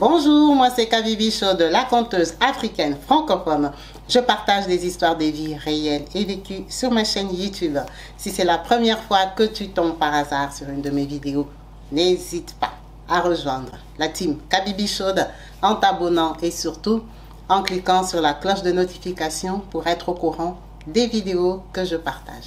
Bonjour, moi c'est Kabibi Chaude, la conteuse africaine francophone. Je partage des histoires de vie réelles et vécues sur ma chaîne YouTube. Si c'est la première fois que tu tombes par hasard sur une de mes vidéos, n'hésite pas à rejoindre la team Kabibi Chaude en t'abonnant et surtout en cliquant sur la cloche de notification pour être au courant des vidéos que je partage.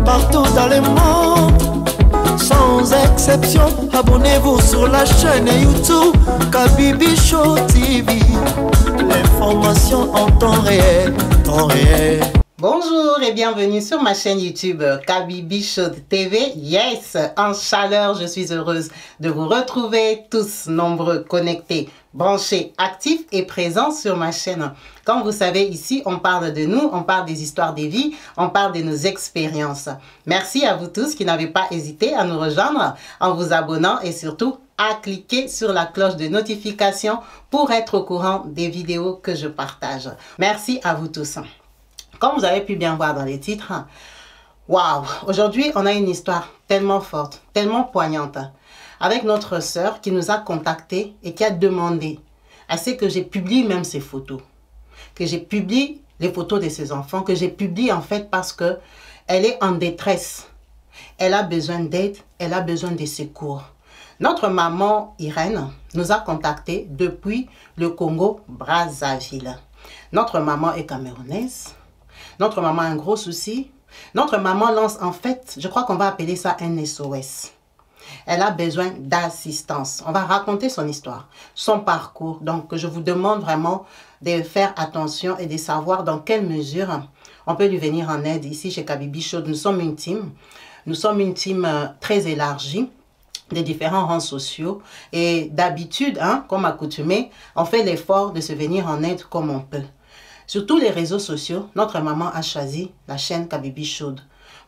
Partout dans le monde, sans exception, abonnez-vous sur la chaîne YouTube Kabibi Chaude TV. L'information en temps réel, temps réel. Bonjour et bienvenue sur ma chaîne YouTube Kabibi Chaude TV. Yes, en chaleur, je suis heureuse de vous retrouver tous nombreux, connectés, branchés, actifs et présents sur ma chaîne. Comme vous savez, ici, on parle de nous, on parle des histoires des vies, on parle de nos expériences. Merci à vous tous qui n'avez pas hésité à nous rejoindre en vous abonnant et surtout à cliquer sur la cloche de notification pour être au courant des vidéos que je partage. Merci à vous tous. Comme vous avez pu bien voir dans les titres, waouh, aujourd'hui on a une histoire tellement forte, tellement poignante, avec notre sœur qui nous a contactés et qui a demandé à ce que j'ai publié même ses photos, que j'ai publié les photos de ses enfants, que j'ai publié en fait parce que elle est en détresse, elle a besoin d'aide, elle a besoin de secours. Notre maman Irène nous a contactés depuis le Congo-Brazzaville. Notre maman est camerounaise. Notre maman a un gros souci. Notre maman lance en fait, je crois qu'on va appeler ça un SOS. Elle a besoin d'assistance. On va raconter son histoire, son parcours. Donc, je vous demande vraiment de faire attention et de savoir dans quelle mesure on peut lui venir en aide. Ici, chez Kabibi Chaude, nous sommes une team. Nous sommes une team très élargie des différents rangs sociaux. Et d'habitude, comme accoutumé, on fait l'effort de se venir en aide comme on peut. Sur tous les réseaux sociaux, notre maman a choisi la chaîne Kabibi Chaude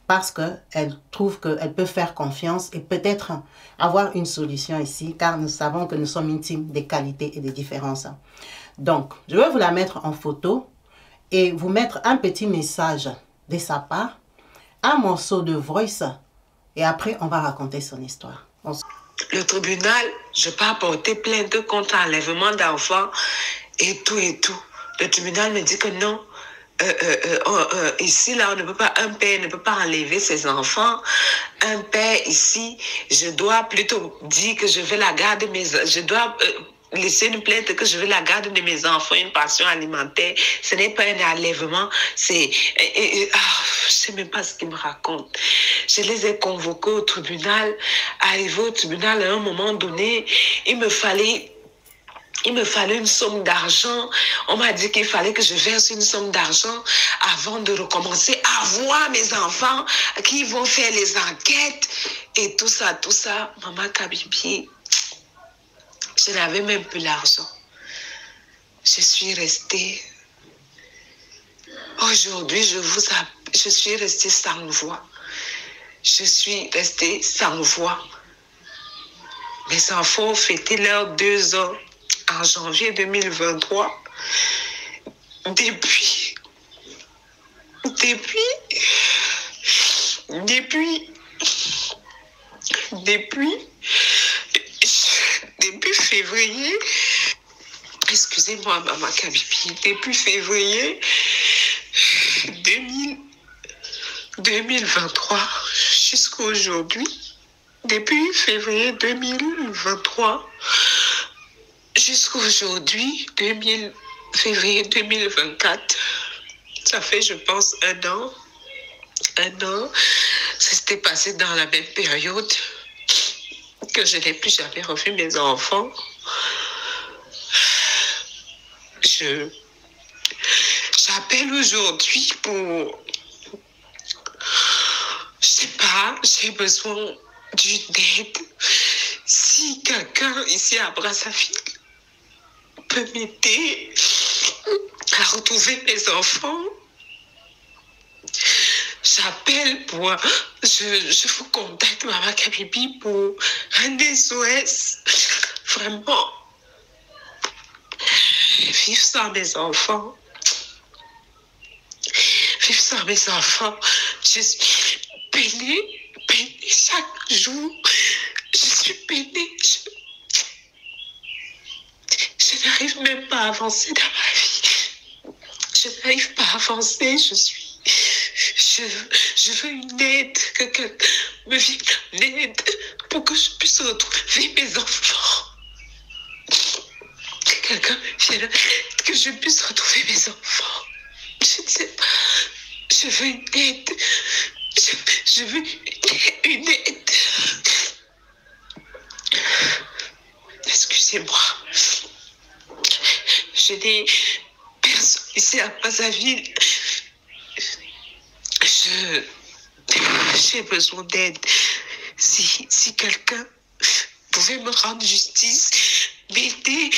parce qu'elle trouve qu'elle peut faire confiance et peut-être avoir une solution ici, car nous savons que nous sommes une team des qualités et des différences. Donc, je vais vous la mettre en photo et vous mettre un petit message de sa part, un morceau de voice, et après, on va raconter son histoire. Le tribunal, je peux apporter plainte contre enlèvement d'enfants et tout et tout. Le tribunal me dit que non, ici, là, on ne peut pas, un père ne peut pas enlever ses enfants. Un père, ici, je dois plutôt dire que je vais la garder, je dois laisser une plainte que je vais la garde de mes enfants, une pension alimentaire. Ce n'est pas un enlèvement, c'est... je ne sais même pas ce qu'ils me racontent. Je les ai convoqués au tribunal. Arrivé au tribunal, à un moment donné, il me fallait une somme d'argent. On m'a dit qu'il fallait que je verse une somme d'argent avant de recommencer à voir mes enfants qui vont faire les enquêtes et tout ça. Maman Kabibi, je n'avais même plus l'argent. Je suis restée. Aujourd'hui, je suis restée sans voix. Je suis restée sans voix. Mes enfants ont fêté leurs 2 ans en janvier 2023. Depuis février, excusez-moi maman Kabibi, depuis février 2023 jusqu'à aujourd'hui, depuis février 2023 jusqu'à aujourd'hui, février 2024, ça fait je pense un an, ça s'était passé dans la même période que je n'ai plus jamais revu mes enfants. J'appelle aujourd'hui pour... Je sais pas, j'ai besoin d'une aide. Si quelqu'un ici à Brazzaville peut m'aider à retrouver mes enfants, j'appelle pour... Je vous contacte, maman Kabibi, pour un SOS. Vraiment. Vivre sans mes enfants. Vivre sans mes enfants. Je suis suis peinée chaque jour. Je suis peinée. Je n'arrive même pas à avancer dans ma vie. Je n'arrive pas à avancer. Je veux une aide, que quelqu'un me vienne en aide pour que je puisse retrouver mes enfants. Que quelqu'un vienne, que je puisse retrouver mes enfants. Je ne sais pas. Je veux une aide. Je veux une aide. Excusez-moi. Je n'ai personne ici à Brazzaville. J'ai besoin d'aide. Si quelqu'un pouvait me rendre justice, m'aider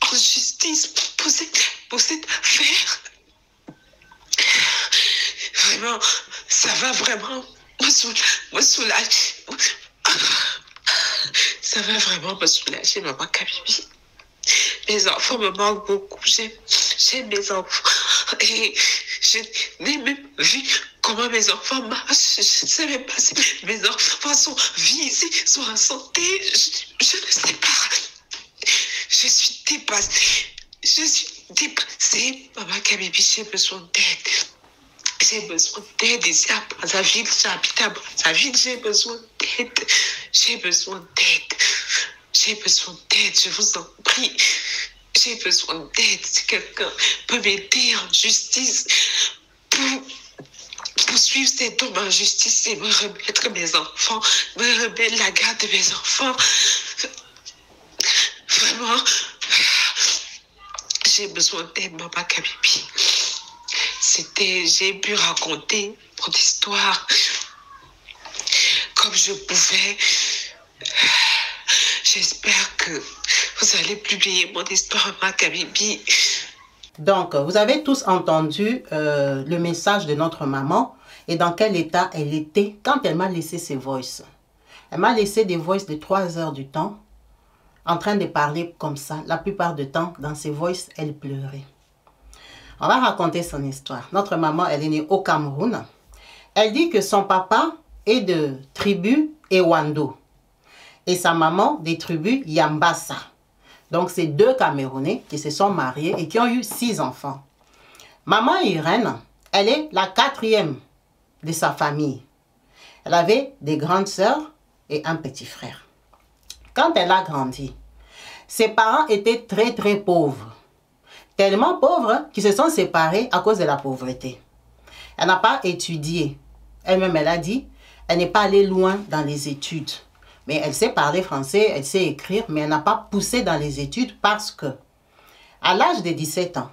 en justice pour cette affaire. Vraiment, ça va vraiment me soulager. Ça va vraiment me soulager, maman Kabibi. Mes enfants me manquent beaucoup. J'aime mes enfants. Et je n'ai même vu comment mes enfants marchent. Je ne sais même pas si mes enfants sont visés, sont en santé. Je ne sais pas. Je suis dépassée. Je suis dépassée. Maman Kabibi, j'ai besoin d'aide. J'ai besoin d'aide ici à Brazzaville. J'habite à Brazzaville. J'ai besoin d'aide. J'ai besoin d'aide. J'ai besoin d'aide. Je vous en prie. J'ai besoin d'aide. Si quelqu'un peut m'aider en justice pour suivre cet homme en justice et me remettre mes enfants, me remettre la garde de mes enfants. Vraiment, j'ai besoin d'aide, maman Kabibi. J'ai pu raconter mon histoire comme je pouvais. J'espère que vous allez publier mon histoire, maman Kabibi. Donc, vous avez tous entendu le message de notre maman et dans quel état elle était quand elle m'a laissé ses voices. Elle m'a laissé des voices de 3 heures du temps en train de parler comme ça. La plupart du temps, dans ses voices, elle pleurait. On va raconter son histoire. Notre maman, elle est née au Cameroun. Elle dit que son papa est de tribu Ewando et sa maman des tribus Yambassa. Donc, c'est 2 Camerounais qui se sont mariés et qui ont eu 6 enfants. Maman Irène, elle est la 4e de sa famille. Elle avait des grandes sœurs et un petit frère. Quand elle a grandi, ses parents étaient très très pauvres. Tellement pauvres qu'ils se sont séparés à cause de la pauvreté. Elle n'a pas étudié. Elle-même, elle a dit, elle n'est pas allée loin dans les études. Mais elle sait parler français, elle sait écrire, mais elle n'a pas poussé dans les études parce que, à l'âge de 17 ans,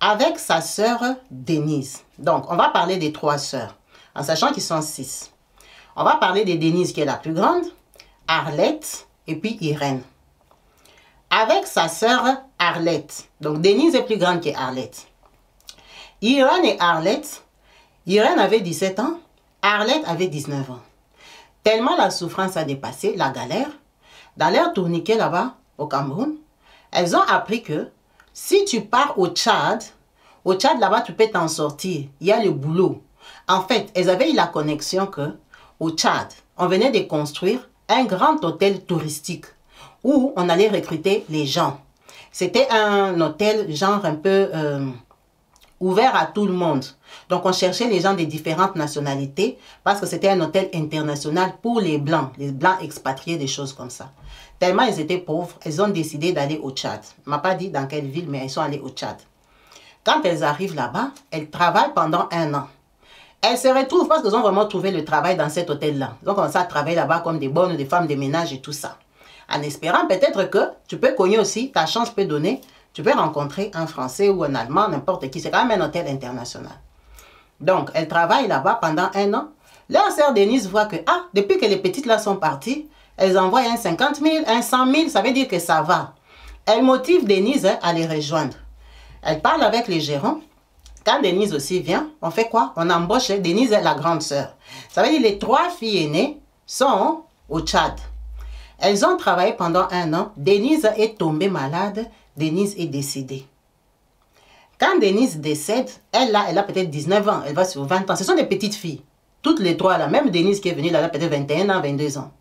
avec sa sœur Denise, donc on va parler des 3 sœurs, en sachant qu'ils sont 6. On va parler de Denise qui est la plus grande, Arlette et puis Irène. Avec sa sœur Arlette, donc Denise est plus grande que Arlette. Irène et Arlette, Irène avait 17 ans, Arlette avait 19 ans. Tellement la souffrance a dépassé, la galère, dans leur tourniquet là-bas, au Cameroun, elles ont appris que si tu pars au Tchad là-bas, tu peux t'en sortir. Il y a le boulot. En fait, elles avaient eu la connexion que au Tchad, on venait de construire un grand hôtel touristique où on allait recruter les gens. C'était un hôtel genre un peu ouvert à tout le monde. Donc, on cherchait les gens des différentes nationalités parce que c'était un hôtel international pour les Blancs expatriés, des choses comme ça. Tellement ils étaient pauvres, elles ont décidé d'aller au Tchad. Je ne m'a pas dit dans quelle ville, mais elles sont allées au Tchad. Quand elles arrivent là-bas, elles travaillent pendant 1 an. Elles se retrouvent parce qu'elles ont vraiment trouvé le travail dans cet hôtel-là. Ils ont commencé à travailler là-bas comme des bonnes, des femmes de ménage et tout ça. En espérant peut-être que tu peux cogner aussi, ta chance peut donner, tu peux rencontrer un Français ou un Allemand, n'importe qui. C'est quand même un hôtel international. Donc, elles travaillent là-bas pendant 1 an. Leur sœur Denise voit que, depuis que les petites là sont parties, elles envoient un 50 000, un 100 000, ça veut dire que ça va. Elle motive Denise à les rejoindre. Elle parle avec les gérants. Quand Denise aussi vient, on fait quoi? On embauche Denise, la grande sœur. Ça veut dire que les 3 filles aînées sont au Tchad. Elles ont travaillé pendant 1 an. Denise est tombée malade. Denise est décédée. Quand Denise décède, elle a peut-être 19 ans. Elle va sur 20 ans. Ce sont des petites filles. toutes les trois là, même Denise qui est venue là, elle a peut-être 21 ans, 22 ans.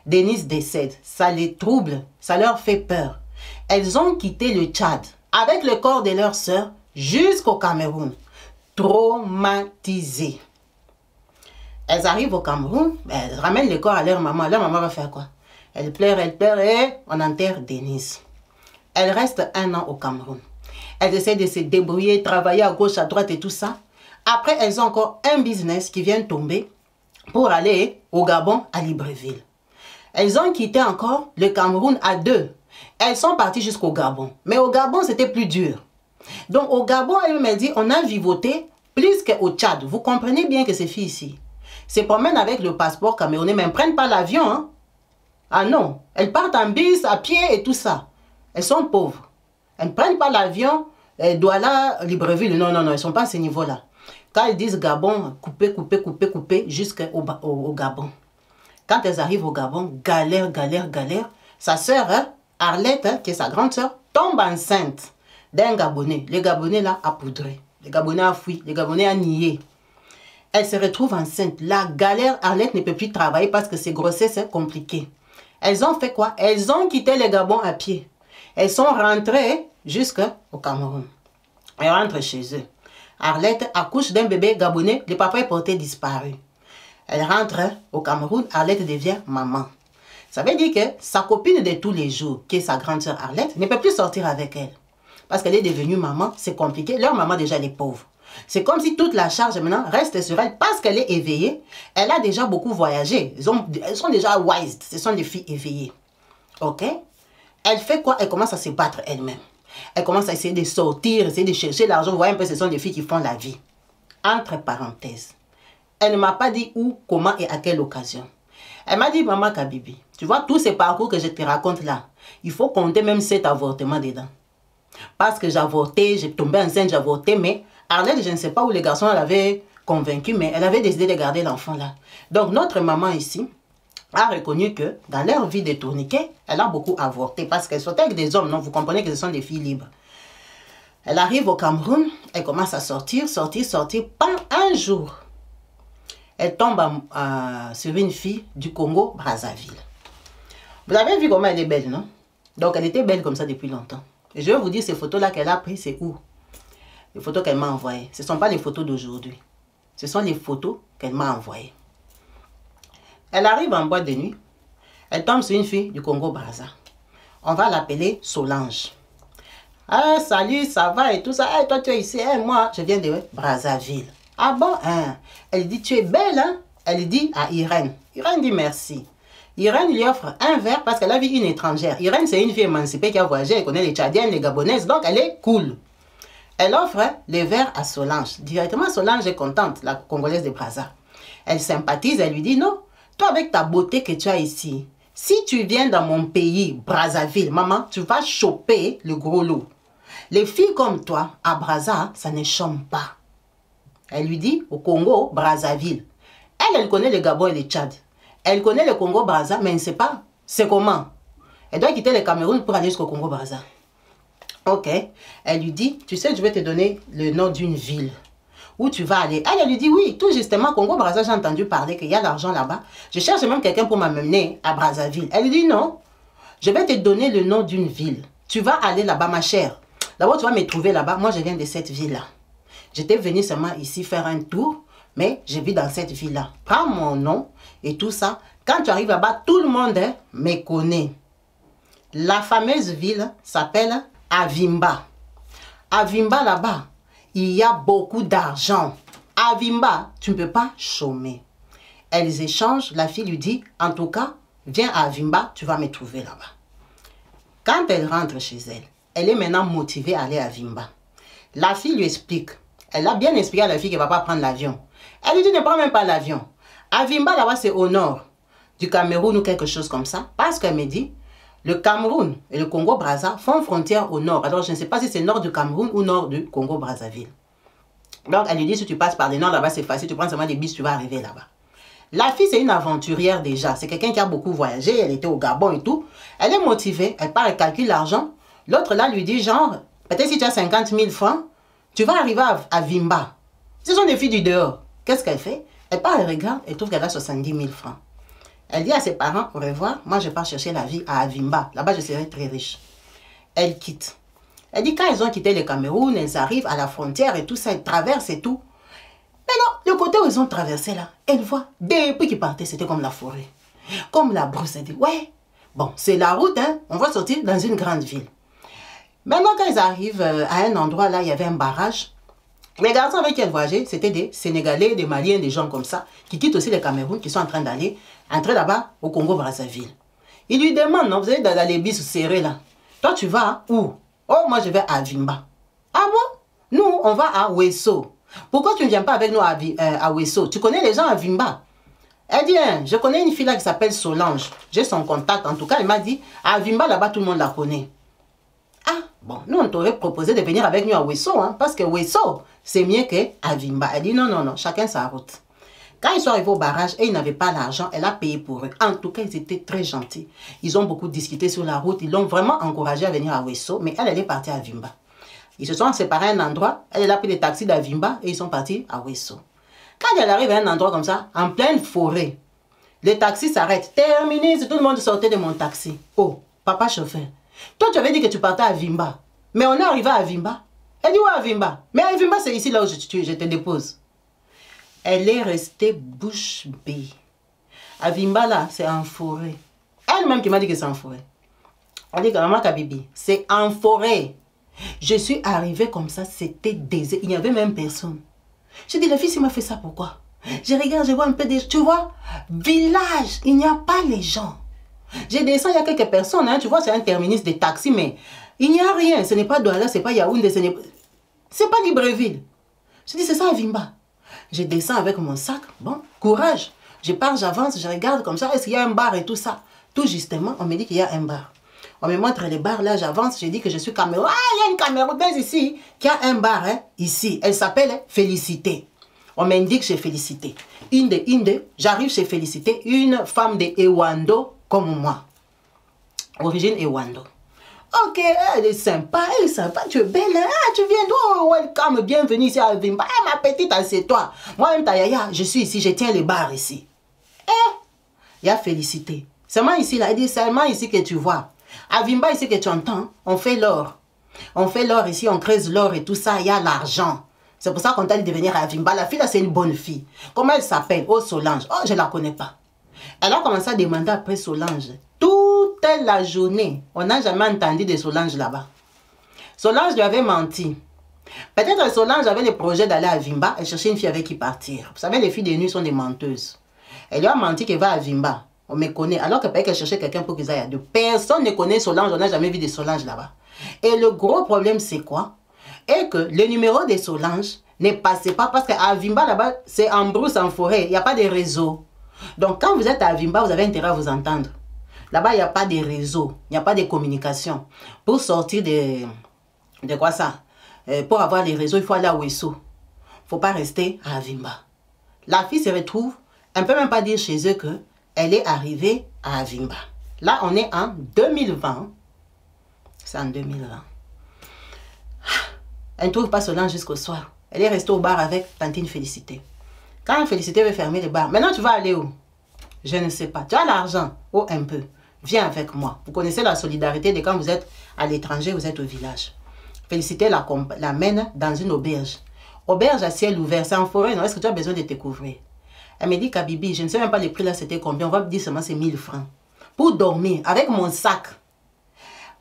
Denise décède, ça les trouble, ça leur fait peur. Elles ont quitté le Tchad avec le corps de leur sœur jusqu'au Cameroun, traumatisées. Elles arrivent au Cameroun, elles ramènent le corps à leur maman. Leur maman va faire quoi? Elle pleure et on enterre Denise. Elle reste 1 an au Cameroun. Elles essaient de se débrouiller, travailler à gauche, à droite et tout ça. Après, elles ont encore un business qui vient tomber pour aller au Gabon, à Libreville. Elles ont quitté encore le Cameroun à 2. Elles sont parties jusqu'au Gabon. Mais au Gabon, c'était plus dur. Donc, au Gabon, elle m'a dit, on a vivoté plus qu'au Tchad. Vous comprenez bien que ces filles ici se promènent avec le passeport camerounais, mais elles ne prennent pas l'avion. Hein? Ah non, elles partent en bus, à pied et tout ça. Elles sont pauvres. Elles ne prennent pas l'avion, Douala, Libreville. Non, elles ne sont pas à ce niveau-là. Quand elles disent Gabon, couper, jusqu'au Gabon. Quand elles arrivent au Gabon, galère. Sa sœur, Arlette, qui est sa grande sœur, tombe enceinte d'un Gabonais. Les Gabonais là, a poudré. Les Gabonais a fui. Les Gabonais a nié. Elle se retrouve enceinte. La galère, Arlette ne peut plus travailler parce que ses grossesses sont compliquées. Elles ont fait quoi? Elles ont quitté le Gabon à pied. Elles sont rentrées jusqu'au Cameroun. Elles rentrent chez eux. Arlette accouche d'un bébé gabonais. Le papa est porté disparu. Elle rentre au Cameroun. Arlette devient maman. Ça veut dire que sa copine de tous les jours, qui est sa grande sœur Arlette, ne peut plus sortir avec elle. Parce qu'elle est devenue maman. C'est compliqué. Leur maman déjà elle est pauvre. C'est comme si toute la charge maintenant reste sur elle parce qu'elle est éveillée. Elle a déjà beaucoup voyagé. Elles sont déjà wise. Ce sont des filles éveillées. Ok? Elle fait quoi? Elle commence à se battre elle-même. Elle commence à essayer de sortir, essayer de chercher l'argent. Vous voyez un peu, ce sont des filles qui font la vie. Entre parenthèses. Elle ne m'a pas dit où, comment et à quelle occasion. Elle m'a dit, maman Kabibi, tu vois tous ces parcours que je te raconte là, il faut compter même 7 avortements dedans. Parce que j'ai avorté, j'ai tombé enceinte, j'ai avorté, mais Arlette, je ne sais pas où les garçons l'avaient convaincue, mais elle avait décidé de garder l'enfant là. Donc notre maman ici a reconnu que dans leur vie de tourniquet, elle a beaucoup avorté parce qu'elle sortait avec des hommes, non, vous comprenez que ce sont des filles libres. Elle arrive au Cameroun, elle commence à sortir. Pendant un jour, elle tombe sur une fille du Congo, Brazzaville. Vous avez vu comment elle est belle, non? Donc elle était belle comme ça depuis longtemps. Et je vais vous dire, ces photos-là qu'elle a prises, c'est où? Les photos qu'elle m'a envoyées. Ce ne sont pas les photos d'aujourd'hui. Ce sont les photos qu'elle m'a envoyées. Elle arrive en boîte de nuit. Elle tombe sur une fille du Congo-Brazza. On va l'appeler Solange. Ah, salut, ça va et tout ça. Hey, toi, tu es ici. Hey, moi, je viens de Brazzaville. Ah bon? Hein? Elle dit, tu es belle, hein? Elle dit à Irène. Irène dit merci. Irène lui offre un verre parce qu'elle a vu une étrangère. Irène, c'est une fille émancipée qui a voyagé. Elle connaît les Tchadiennes, les Gabonaises. Donc, elle est cool. Elle offre les verres à Solange. Directement, Solange est contente, la Congolaise de Brazza. Elle sympathise, elle lui dit, non, toi avec ta beauté que tu as ici, si tu viens dans mon pays, Brazzaville, maman, tu vas choper le gros lot. Les filles comme toi, à Brazza, ça ne chôme pas. Elle lui dit, au Congo, Brazzaville. Elle connaît le Gabon et le Tchad. Elle connaît le Congo, Brazza, mais elle ne sait pas c'est comment. Elle doit quitter le Cameroun pour aller jusqu'au Congo, Brazza. Ok. Elle lui dit, tu sais, je vais te donner le nom d'une ville où tu vas aller. Elle lui dit, oui, tout justement, Congo, Brazza, j'ai entendu parler qu'il y a l'argent là-bas. Je cherche même quelqu'un pour m'amener à Brazzaville. Elle lui dit, non, je vais te donner le nom d'une ville. Tu vas aller là-bas, ma chère. D'abord, tu vas me trouver là-bas. Moi, je viens de cette ville-là. J'étais venue seulement ici faire un tour, mais je vis dans cette ville-là. Prends mon nom et tout ça. Quand tu arrives là-bas, tout le monde me connaît. La fameuse ville s'appelle Avimba. Avimba, là-bas, il y a beaucoup d'argent. Avimba, tu ne peux pas chômer. Elles échangent. La fille lui dit, en tout cas, viens à Avimba, tu vas me trouver là-bas. Quand elle rentre chez elle, elle est maintenant motivée à aller à Avimba. La fille lui explique. Elle a bien expliqué à la fille qu'elle ne va pas prendre l'avion. Elle lui dit, ne prends même pas l'avion. Avimba, là-bas, c'est au nord du Cameroun ou quelque chose comme ça. Parce qu'elle me dit, le Cameroun et le Congo-Brazza font frontière au nord. Alors, je ne sais pas si c'est nord du Cameroun ou nord du Congo-Brazzaville. Donc, elle lui dit, si tu passes par le nord, là-bas, c'est facile. Tu prends seulement des bus, tu vas arriver là-bas. La fille, c'est une aventurière déjà. C'est quelqu'un qui a beaucoup voyagé. Elle était au Gabon et tout. Elle est motivée. Elle part, elle calcule l'argent. L'autre, là, lui dit, genre, peut-être si tu as 50 000 francs, tu vas arriver à Vimba. Ce sont des filles du dehors. Qu'est-ce qu'elle fait? Elle part, elle regarde, elle trouve qu'elle a 70 000 francs. Elle dit à ses parents, au revoir, moi je pars chercher la vie à Avimba. Là-bas, je serai très riche. Elle quitte. Elle dit, quand ils ont quitté le Cameroun, elles arrivent à la frontière et tout ça, elles traversent et tout. Mais non, le côté où ils ont traversé là, elle voit, depuis qu'ils partaient, c'était comme la forêt. Comme la brousse. Elle dit, ouais, bon, c'est la route, hein, on va sortir dans une grande ville. Maintenant, quand ils arrivent à un endroit là, il y avait un barrage. Les garçons avec qui elle voyageait, c'était des Sénégalais, des Maliens, des gens comme ça, qui quittent aussi le Cameroun, qui sont en train d'aller, entrer là-bas au Congo-Brazzaville. Ils lui demandent, non, vous êtes dans les bis serrés là. Toi, tu vas où? Oh, moi, je vais à Avimba. Ah bon? Nous, on va à Ouesso. Pourquoi tu ne viens pas avec nous à Ouesso? Tu connais les gens à Avimba? Elle dit, hein, je connais une fille là qui s'appelle Solange. J'ai son contact. En tout cas, elle m'a dit, à Avimba, là-bas, tout le monde la connaît. Ah, bon, nous, on t'aurait proposé de venir avec nous à Ouesso, hein, parce que Ouesso, c'est mieux qu'Avimba. Elle dit, non, non, non, chacun sa route. Quand ils sont arrivés au barrage et ils n'avaient pas l'argent, elle a payé pour eux. En tout cas, ils étaient très gentils. Ils ont beaucoup discuté sur la route. Ils l'ont vraiment encouragé à venir à Ouesso, mais elle est partie à Avimba. Ils se sont séparés à un endroit. Elle a pris des taxis d'Avimba et ils sont partis à Ouesso. Quand elle arrive à un endroit comme ça, en pleine forêt, les taxis s'arrêtent. Terminé, tout le monde sortait de mon taxi. Oh, papa chauffeur, toi tu avais dit que tu partais à Avimba. Mais on est arrivé à Avimba. Elle dit, où Avimba? Mais Avimba, c'est ici là où je te dépose. Elle est restée bouche bée. Avimba là, c'est en forêt. Elle-même qui m'a dit que c'est en forêt. Elle dit que maman Kabibi, c'est en forêt. Je suis arrivée comme ça, c'était désert. Il n'y avait même personne. J'ai dit, le fils, il m'a fait ça, pourquoi? Je regarde, je vois un peu des... Tu vois, village, il n'y a pas les gens. Je descends, il y a quelques personnes, hein, tu vois, c'est un terminus de taxi, mais il n'y a rien. Ce n'est pas Douala, ce n'est pas Yaoundé, c'est pas Libreville. Je dis, c'est ça, Avimba. Je descends avec mon sac, bon, courage. Je pars, j'avance, je regarde comme ça, est-ce qu'il y a un bar et tout ça? Tout justement, on me dit qu'il y a un bar. On me montre les bars, là, j'avance, je dis que je suis Cameroun. Ah, il y a une Camerounaise ici, qui a un bar, hein, ici. Elle s'appelle Félicité. On m'indique chez Félicité. J'arrive chez Félicité, une femme de Ewando, comme moi. Origine Ewando. Ok, elle est sympa, tu es belle, hein? Ah, tu viens d'où? Welcome, bienvenue ici à Avimba. Ah, ma petite, assieds-toi. Moi-même, ta yaya, je suis ici, je tiens les bars ici. Il y a Félicité. Seulement ici, là, elle dit, seulement ici que tu vois. Avimba, ici que tu entends, on fait l'or. On fait l'or ici, on creuse l'or et tout ça, il y a l'argent. C'est pour ça qu'on t'a dit de venir à Avimba. La fille, là, c'est une bonne fille. Comment elle s'appelle? Oh, Solange. Oh, je ne la connais pas. Elle a commencé à demander après Solange. Toute la journée, on n'a jamais entendu de Solange là-bas. Solange lui avait menti. Peut-être que Solange avait le projet d'aller à Avimba et chercher une fille avec qui partir. Vous savez, les filles de nuit sont des menteuses. Elle lui a menti qu'elle va à Avimba. On me connaît. Alors que peut-être qu'elle cherchait quelqu'un pour qu'ils aillent à deux. Personne ne connaît Solange. On n'a jamais vu de Solange là-bas. Et le gros problème, c'est quoi? Et que le numéro de Solange ne passait pas parce qu'à Avimba, là-bas, c'est en brousse, en forêt. Il n'y a pas de réseau. Donc, quand vous êtes à Avimba, vous avez intérêt à vous entendre. Là-bas, il n'y a pas de réseau. Il n'y a pas de communication. Pour sortir de quoi ça? Pour avoir les réseaux, il faut aller à Ouesso. Il ne faut pas rester à Avimba. La fille se retrouve, on ne peut même pas dire chez eux qu'elle est arrivée à Avimba. Là, on est en 2020. C'est en 2020. Elle ne trouve pas Solange jusqu'au soir. Elle est restée au bar avec Tantine Félicité. Quand Félicité veut fermer le bar, maintenant tu vas aller où? Je ne sais pas. Tu as l'argent? Oh, un peu. Viens avec moi. Vous connaissez la solidarité de quand vous êtes à l'étranger, vous êtes au village. Félicité la mène dans une auberge. Auberge à ciel ouvert, c'est en forêt, non? Est-ce que tu as besoin de te couvrir? Elle me dit, Kabibi, je ne sais même pas les prix là, c'était combien. On va me dire seulement c'est 1000 francs. Pour dormir, avec mon sac.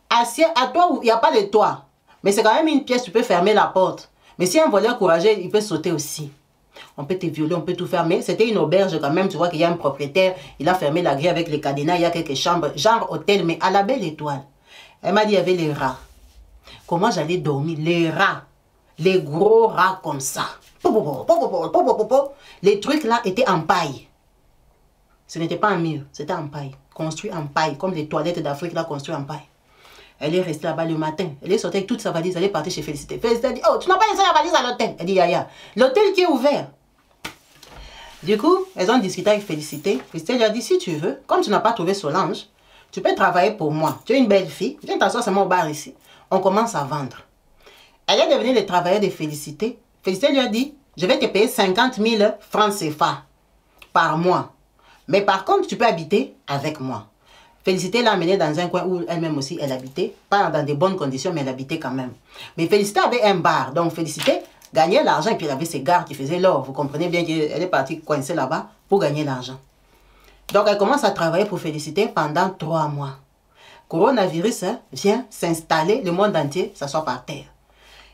À toi, il n'y a pas de toit. Mais c'est quand même une pièce, tu peux fermer la porte. Mais si un voleur courageux, il peut sauter aussi. On peut te violer, on peut tout faire. Mais c'était une auberge quand même. Tu vois qu'il y a un propriétaire. Il a fermé la grille avec les cadenas. Il y a quelques chambres. Genre hôtel, mais à la belle étoile. Elle m'a dit, il y avait les rats. Comment j'allais dormir? Les rats. Les gros rats comme ça. Les trucs là étaient en paille. Ce n'était pas un mur. C'était en paille. Construit en paille. Comme les toilettes d'Afrique là, construites en paille. Elle est restée là-bas le matin. Elle est sortie avec toute sa valise. Elle est partie chez Félicité. Félicité a dit, oh, tu n'as pas laissé la valise à l'hôtel. Elle dit, Yaya, l'hôtel qui est ouvert. Du coup, elles ont discuté avec Félicité. Félicité lui a dit, si tu veux, comme tu n'as pas trouvé Solange, tu peux travailler pour moi. Tu es une belle fille. Viens t'asseoir seulement au bar ici. On commence à vendre. Elle est devenue le travailleur de Félicité. Félicité lui a dit, je vais te payer 50 000 francs CFA. par mois. Mais par contre, tu peux habiter avec moi. Félicité l'a amenée dans un coin où elle-même aussi, elle habitait. Pas dans de bonnes conditions, mais elle habitait quand même. Mais Félicité avait un bar. Donc Félicité gagnait l'argent et puis elle avait ses gardes qui faisaient l'or. Vous comprenez bien qu'elle est partie coincée là-bas pour gagner l'argent. Donc elle commence à travailler pour Félicité pendant 3 mois. Coronavirus vient s'installer, le monde entier s'assoit par terre.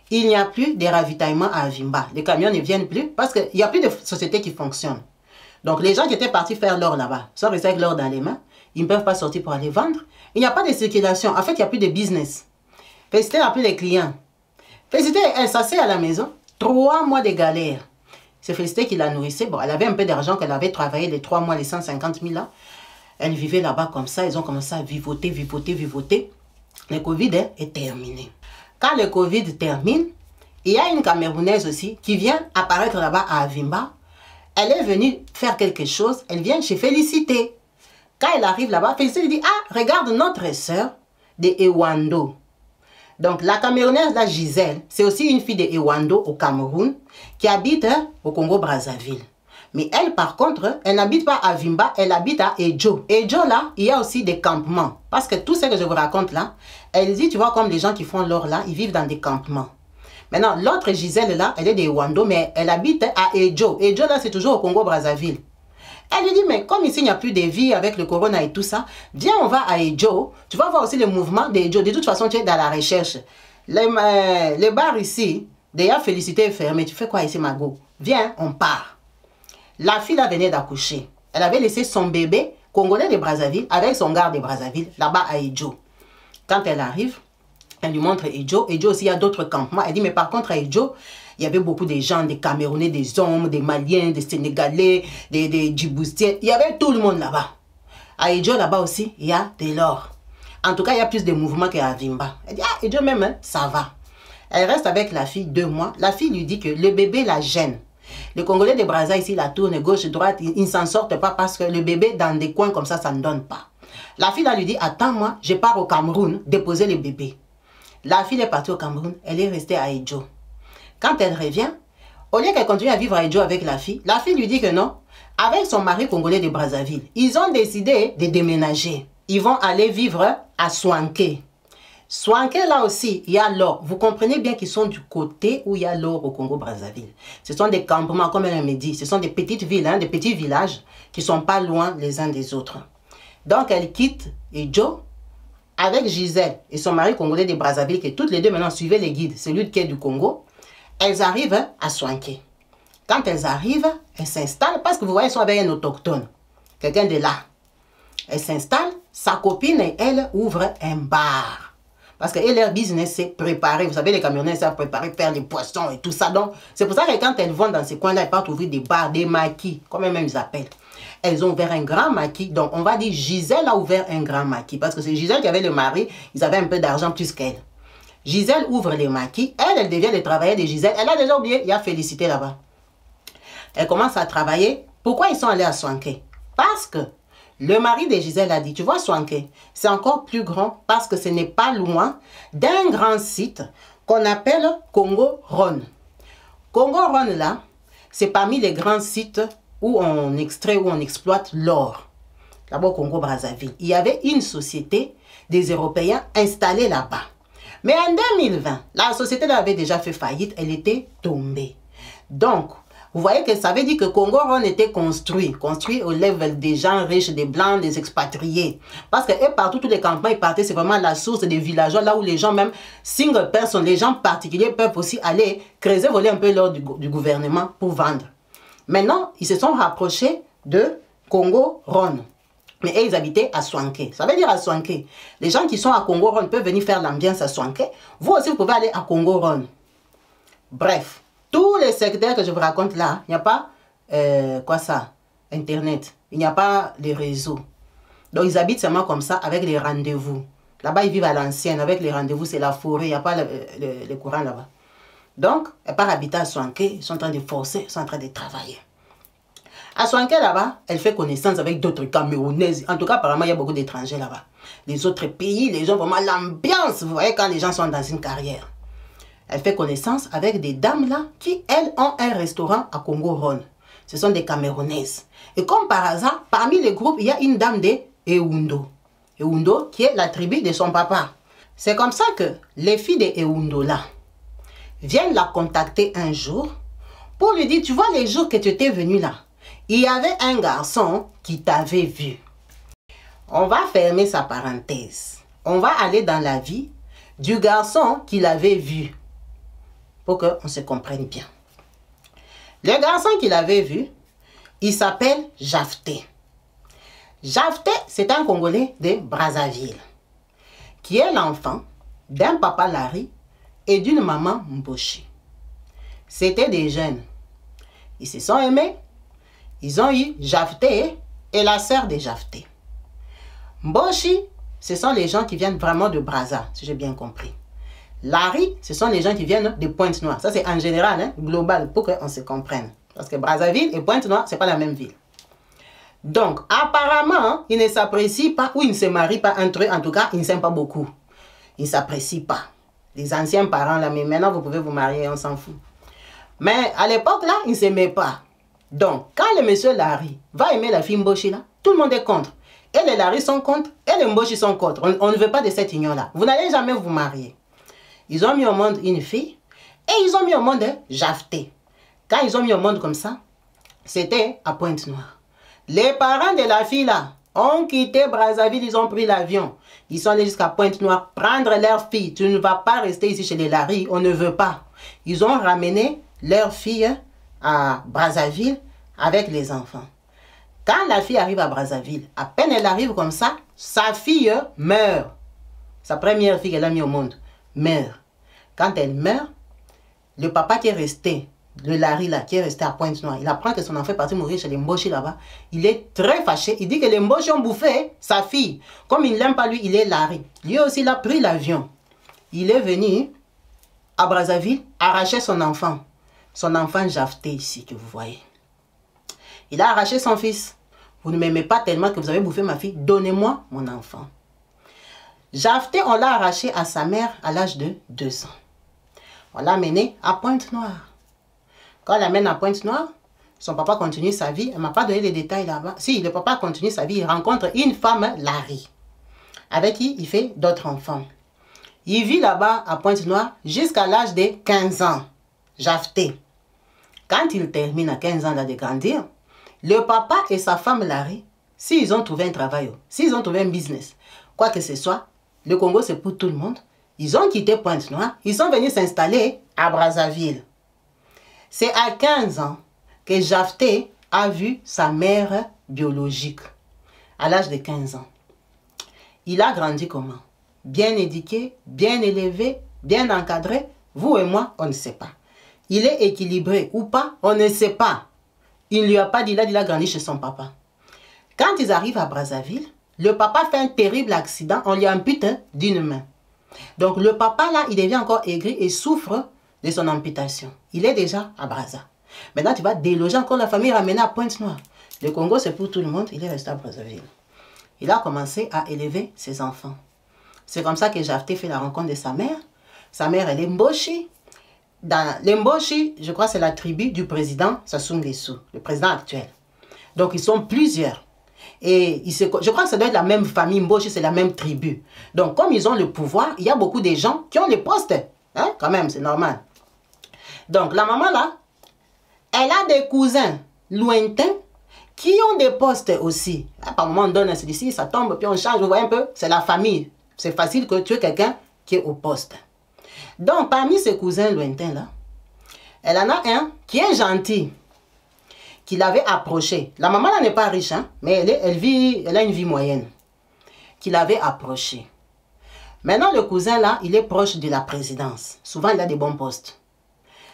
Il n'y a plus de ravitaillement à Avimba. Les camions ne viennent plus parce qu'il n'y a plus de société qui fonctionne. Donc les gens qui étaient partis faire l'or là-bas sont restés avec l'or dans les mains. Ils ne peuvent pas sortir pour aller vendre. Il n'y a pas de circulation. En fait, il n'y a plus de business. Félicité n'a plus les clients. Félicité, elle s'assied à la maison. 3 mois de galère. C'est Félicité qui la nourrissait. Bon, elle avait un peu d'argent qu'elle avait travaillé les 3 mois, les 150 000 là. Elle vivait là-bas comme ça. Ils ont commencé à vivoter, vivoter, vivoter. Le Covid est terminé. Quand le Covid termine, il y a une Camerounaise aussi qui vient apparaître là-bas à Avimba. Elle est venue faire quelque chose. Elle vient chez Félicité. Quand elle arrive là-bas, Félicité lui dit, ah, regarde notre sœur de Ewando. Donc la Camerounaise, la Gisèle, c'est aussi une fille de Ewando au Cameroun qui habite au Congo-Brazzaville. Mais elle, par contre, elle n'habite pas à Avimba, elle habite à Ejo. Ejo, là, il y a aussi des campements. Parce que tout ce que je vous raconte là, elle dit, tu vois, comme les gens qui font l'or là, ils vivent dans des campements. Maintenant, l'autre Gisèle là, elle est de Ewando, mais elle habite à Ejo. Ejo, là, c'est toujours au Congo-Brazzaville. Elle lui dit, mais comme ici, il n'y a plus de vie avec le corona et tout ça, viens, on va à Ejo. Tu vas voir aussi le mouvement d'Ejo. De toute façon, tu es dans la recherche. Les bars ici, d'ailleurs, Félicité est fermée. Tu fais quoi ici, Margot? Viens, on part. La fille là venait d'accoucher. Elle avait laissé son bébé congolais de Brazzaville avec son garde de Brazzaville, là-bas à Ejo. Quand elle arrive, elle lui montre Ejo. Ejo aussi, il y a d'autres campements. Elle dit, mais par contre, à Ejo, il y avait beaucoup de gens, des Camerounais, des hommes, des Maliens, des Sénégalais, des Djiboutiens. Il y avait tout le monde là-bas. À Ejo, là-bas aussi, il y a de l'or. En tout cas, il y a plus de mouvements qu'à Avimba. Elle dit, ah, Ejo même, hein, ça va. Elle reste avec la fille 2 mois. La fille lui dit que le bébé la gêne. Les Congolais de Brazza ici, la tourne gauche, droite, ils ne s'en sortent pas parce que le bébé dans des coins comme ça ne donne pas. La fille là lui dit, attends-moi, je pars au Cameroun déposer le bébé. La fille est partie au Cameroun, elle est restée à Ejo. Quand elle revient, au lieu qu'elle continue à vivre à Ejo avec la fille lui dit que non. Avec son mari congolais de Brazzaville, ils ont décidé de déménager. Ils vont aller vivre à Soanké. Soanké, là aussi, il y a l'or. Vous comprenez bien qu'ils sont du côté où il y a l'or au Congo-Brazzaville. Ce sont des campements, comme elle me dit. Ce sont des petites villes, hein, des petits villages qui ne sont pas loin les uns des autres. Donc, elle quitte Ejo avec Gisèle et son mari congolais de Brazzaville, qui toutes les deux maintenant suivaient les guides, celui qui est du Congo. Elles arrivent à Soanké. Quand elles arrivent, elles s'installent, parce que vous voyez, elles sont avec un autochtone, quelqu'un de là. Elles s'installent, sa copine et elle ouvrent un bar. Parce que leur business, c'est préparer. Vous savez, les camionneurs savent préparer, faire les poissons et tout ça. Donc, c'est pour ça que quand elles vont dans ces coins-là, elles partent ouvrir des bars, des maquis, comme elles-mêmes ils appellent. Elles ont ouvert un grand maquis. Donc, on va dire Gisèle a ouvert un grand maquis. Parce que c'est Gisèle qui avait le mari. Ils avaient un peu d'argent plus qu'elle. Gisèle ouvre les maquis. Elle devient le travailleur de Gisèle. Elle a déjà oublié, il y a Félicité là-bas. Elle commence à travailler. Pourquoi ils sont allés à Soanké? Parce que le mari de Gisèle a dit, tu vois Soanké, c'est encore plus grand parce que ce n'est pas loin d'un grand site qu'on appelle Congo-Ron. Congo-Ron là, c'est parmi les grands sites où on extrait, où on exploite l'or. Là-bas au Congo-Brazzaville. Il y avait une société des Européens installée là-bas. Mais en 2020, la société là avait déjà fait faillite, elle était tombée. Donc, vous voyez que ça veut dire que Congo-Ron était construit au level des gens riches, des blancs, des expatriés. Parce que partout, tous les campements, ils partaient, c'est vraiment la source des villageois, là où les gens, même single person, les gens particuliers peuvent aussi aller creuser, voler un peu l'or du gouvernement pour vendre. Maintenant, ils se sont rapprochés de Congo-Ron. Mais eux, ils habitaient à Soanké. Ça veut dire à Soanké. Les gens qui sont à Congo-Ron peuvent venir faire l'ambiance à Soanké. Vous aussi, vous pouvez aller à Congo-Ron. Bref. Tous les secteurs que je vous raconte là, il n'y a pas, Internet. Il n'y a pas les réseaux. Donc, ils habitent seulement comme ça avec les rendez-vous. Là-bas, ils vivent à l'ancienne. Avec les rendez-vous, c'est la forêt. Il n'y a pas le courant là-bas. Donc, elle part habiter à Soanké. Ils sont en train de forcer, ils sont en train de travailler. À Soanké, là-bas, elle fait connaissance avec d'autres Camerounaises. En tout cas, apparemment, il y a beaucoup d'étrangers là-bas. Les autres pays, les gens, vraiment l'ambiance. Vous voyez, quand les gens sont dans une carrière. Elle fait connaissance avec des dames là qui, elles, ont un restaurant à Congo-Ron. ce sont des Camerounaises. Et comme par hasard, parmi les groupes, il y a une dame de Ewundo. Ewundo qui est la tribu de son papa. C'est comme ça que les filles de Ewundo là viennent la contacter un jour pour lui dire, tu vois les jours que tu étais venu là, il y avait un garçon qui t'avait vu. On va fermer sa parenthèse. On va aller dans la vie du garçon qui l'avait vu pour qu'on se comprenne bien. Le garçon qu'il avait vu, il s'appelle Jafté. Jafté, c'est un Congolais de Brazzaville qui est l'enfant d'un papa Larry et d'une maman Mboshi. C'était des jeunes. Ils se sont aimés. Ils ont eu Jafté et la sœur de Jafté. Mboshi, ce sont les gens qui viennent vraiment de Brazza, si j'ai bien compris. Larry, ce sont les gens qui viennent de Pointe-Noire. Ça, c'est en général, hein, global, pour qu'on se comprenne. Parce que Brazzaville et Pointe-Noire, ce n'est pas la même ville. Donc, apparemment, ils ne s'apprécient pas, ou ils ne se marient pas entre eux. En tout cas, ils ne s'aiment pas beaucoup. Ils ne s'apprécient pas. Les anciens parents, là, mais maintenant, vous pouvez vous marier, on s'en fout. Mais à l'époque, là, ils ne s'aimaient pas. Donc, quand le monsieur Larry va aimer la fille Mboshi, là, tout le monde est contre. Et les Larry sont contre, et les Mboshi sont contre. On ne veut pas de cette union-là. Vous n'allez jamais vous marier. Ils ont mis au monde une fille, et ils ont mis au monde Jafté. Quand ils ont mis au monde comme ça, c'était à Pointe-Noire. Les parents de la fille là ont quitté Brazzaville, ils ont pris l'avion. Ils sont allés jusqu'à Pointe-Noire prendre leur fille. Tu ne vas pas rester ici chez les Larry, on ne veut pas. Ils ont ramené leur fille à Brazzaville avec les enfants. Quand la fille arrive à Brazzaville, à peine elle arrive comme ça, sa fille meurt. Sa première fille qu'elle a mise au monde meurt. Quand elle meurt, le papa qui est resté, le Larry là, qui est resté à Pointe-Noire, il apprend que son enfant est parti mourir chez les Mboshi là-bas. Il est très fâché. Il dit que les Mboshi ont bouffé sa fille. Comme il ne l'aime pas lui, il est Larry. Lui aussi, il a pris l'avion. Il est venu à Brazzaville arracher son enfant. Son enfant Jafté ici, que vous voyez. Il a arraché son fils. Vous ne m'aimez pas tellement que vous avez bouffé ma fille. Donnez-moi mon enfant. Jafté, on l'a arraché à sa mère à l'âge de 2 ans. On l'a amené à Pointe-Noire. Quand on l'amène à Pointe-Noire, son papa continue sa vie. Elle ne m'a pas donné les détails là-bas. Si, le papa continue sa vie, il rencontre une femme, Larry, avec qui il fait d'autres enfants. Il vit là-bas à Pointe-Noire jusqu'à l'âge de 15 ans. Jafté. Quand il termine à 15 ans là, de grandir, le papa et sa femme Larry, s'ils ont trouvé un travail, s'ils ont trouvé un business, quoi que ce soit, le Congo c'est pour tout le monde, ils ont quitté Pointe-Noire, ils sont venus s'installer à Brazzaville. C'est à 15 ans que Jafté a vu sa mère biologique, à l'âge de 15 ans. Il a grandi comment? Bien éduqué, bien élevé, bien encadré. Vous et moi, on ne sait pas. Il est équilibré ou pas, on ne sait pas. Il ne lui a pas dit, il a grandi chez son papa. Quand ils arrivent à Brazzaville, le papa fait un terrible accident, on lui ampute d'une main. Donc le papa là, il devient encore aigri et souffre de son amputation. Il est déjà à Brazza. Maintenant, tu vas déloger encore la famille, ramener à Pointe-Noire. Le Congo, c'est pour tout le monde, il est resté à Brazzaville. Il a commencé à élever ses enfants. C'est comme ça que Jafté fait la rencontre de sa mère. Sa mère, elle est Mboshi. Dans les Mboshi, je crois que c'est la tribu du président Sassou Nguesso, le président actuel. Donc, ils sont plusieurs. Et je crois que ça doit être la même famille, Mboshi, c'est la même tribu. Donc, comme ils ont le pouvoir, il y a beaucoup de gens qui ont les postes. Hein? Quand même, c'est normal. Donc, la maman là, elle a des cousins lointains qui ont des postes aussi. Par moment, on donne un celui-ci, ça tombe, puis on change, vous voyez un peu, c'est la famille. C'est facile que tu aies quelqu'un qui est au poste. Donc, parmi ses cousins lointains là, elle en a un qui est gentil, qui l'avait approché. La maman là n'est pas riche, hein, mais elle a une vie moyenne. Qui l'avait approché. Maintenant, le cousin là, il est proche de la présidence. Souvent, il a des bons postes.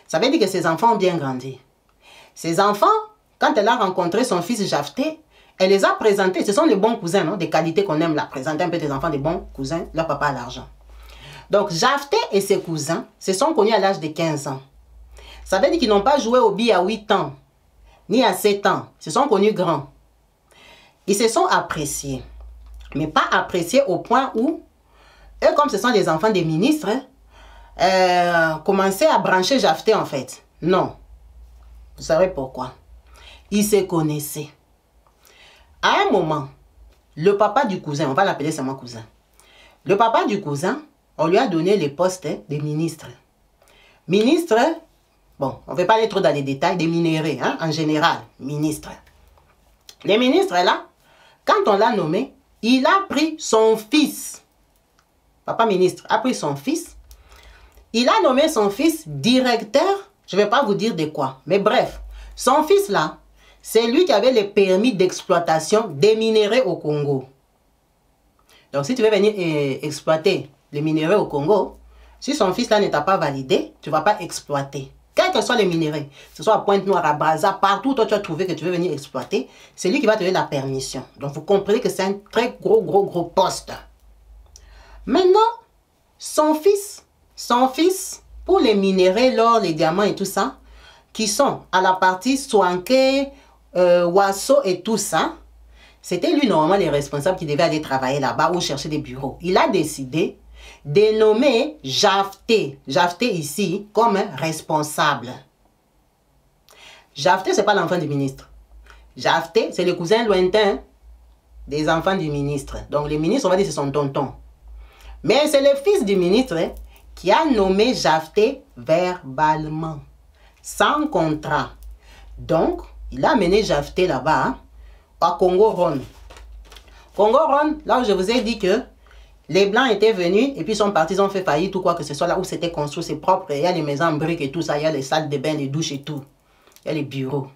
Ça veut dire que ses enfants ont bien grandi. Ses enfants, quand elle a rencontré son fils Jafté, elle les a présentés. Ce sont les bons cousins, non? Des qualités qu'on aime là. Présenter un peu des enfants, des bons cousins. Leur papa a l'argent. Donc, Jafté et ses cousins se sont connus à l'âge de 15 ans. Ça veut dire qu'ils n'ont pas joué au billes à 8 ans, ni à 7 ans. Ils se sont connus grands. Ils se sont appréciés. Mais pas appréciés au point où, eux, comme ce sont des enfants des ministres, commençaient à brancher Jafté en fait. Non. Vous savez pourquoi? Ils se connaissaient. À un moment, le papa du cousin, on va l'appeler seulement cousin. Le papa du cousin, on lui a donné les postes des ministres. Ministres, bon, on ne va pas aller trop dans les détails, des minéraux, hein, en général, ministres. Les ministres, là, quand on l'a nommé, il a pris son fils. Papa ministre a pris son fils. Il a nommé son fils directeur, je ne vais pas vous dire de quoi, mais bref, son fils là, c'est lui qui avait les permis d'exploitation des minéraux au Congo. Donc si tu veux venir exploiter les minéraux au Congo, si son fils là ne t'a pas validé, tu ne vas pas exploiter. Quels que soient les minéraux, que ce soit à Pointe-Noire, à Brazza, partout où toi tu as trouvé que tu veux venir exploiter, c'est lui qui va te donner la permission. Donc vous comprenez que c'est un très gros poste. Maintenant, son fils, pour les minéraux, l'or, les diamants et tout ça, qui sont à la partie Soanké, Wasso et tout ça, c'était lui normalement les responsables qui devaient aller travailler là-bas ou chercher des bureaux. Il a décidé de nommer Jafté ici comme responsable. Jafté, ce n'est pas l'enfant du ministre. Jafté, c'est le cousin lointain des enfants du ministre. Donc les ministres, on va dire c'est son tonton. Mais c'est le fils du ministre qui a nommé Jafté verbalement, sans contrat. Donc, il a amené Jafté là-bas, à Congo-Ron. Congo-Ron, là où je vous ai dit que les Blancs étaient venus et puis sont partis, ils ont fait faillite ou quoi que ce soit, là où c'était construit, c'est propre, il y a les maisons en briques et tout ça, il y a les salles de bain, les douches et tout. Il y a les bureaux.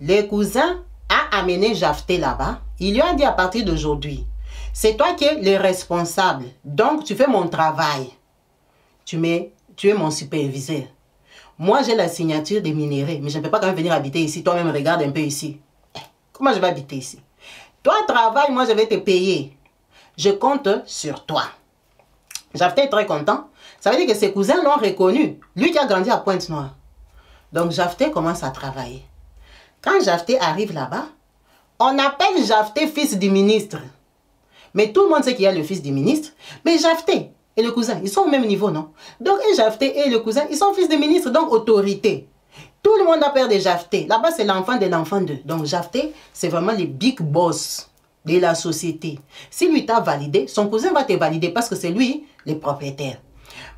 Le cousin a amené Jafté là-bas. Il lui a dit à partir d'aujourd'hui, c'est toi qui es le responsable. Donc, tu fais mon travail. Tu es mon superviseur. Moi, j'ai la signature des minéraux, mais je ne peux pas quand même venir habiter ici. Toi-même, regarde un peu ici. Comment je vais habiter ici? Toi, travaille, moi, je vais te payer. Je compte sur toi. Jafté est très content. Ça veut dire que ses cousins l'ont reconnu. Lui qui a grandi à Pointe-Noire. Donc, Jafté commence à travailler. Quand Jafté arrive là-bas, on appelle Jafté fils du ministre. Mais tout le monde sait qu'il y a le fils du ministre. Mais Jafté et le cousin, ils sont au même niveau, non? Donc, et Jafté et le cousin, ils sont fils du ministre, donc autorité. Tout le monde a peur de Jafté. Là-bas, c'est l'enfant de l'enfant d'eux. Donc, Jafté, c'est vraiment le big boss de la société. Si lui t'a validé, son cousin va te valider parce que c'est lui le propriétaire.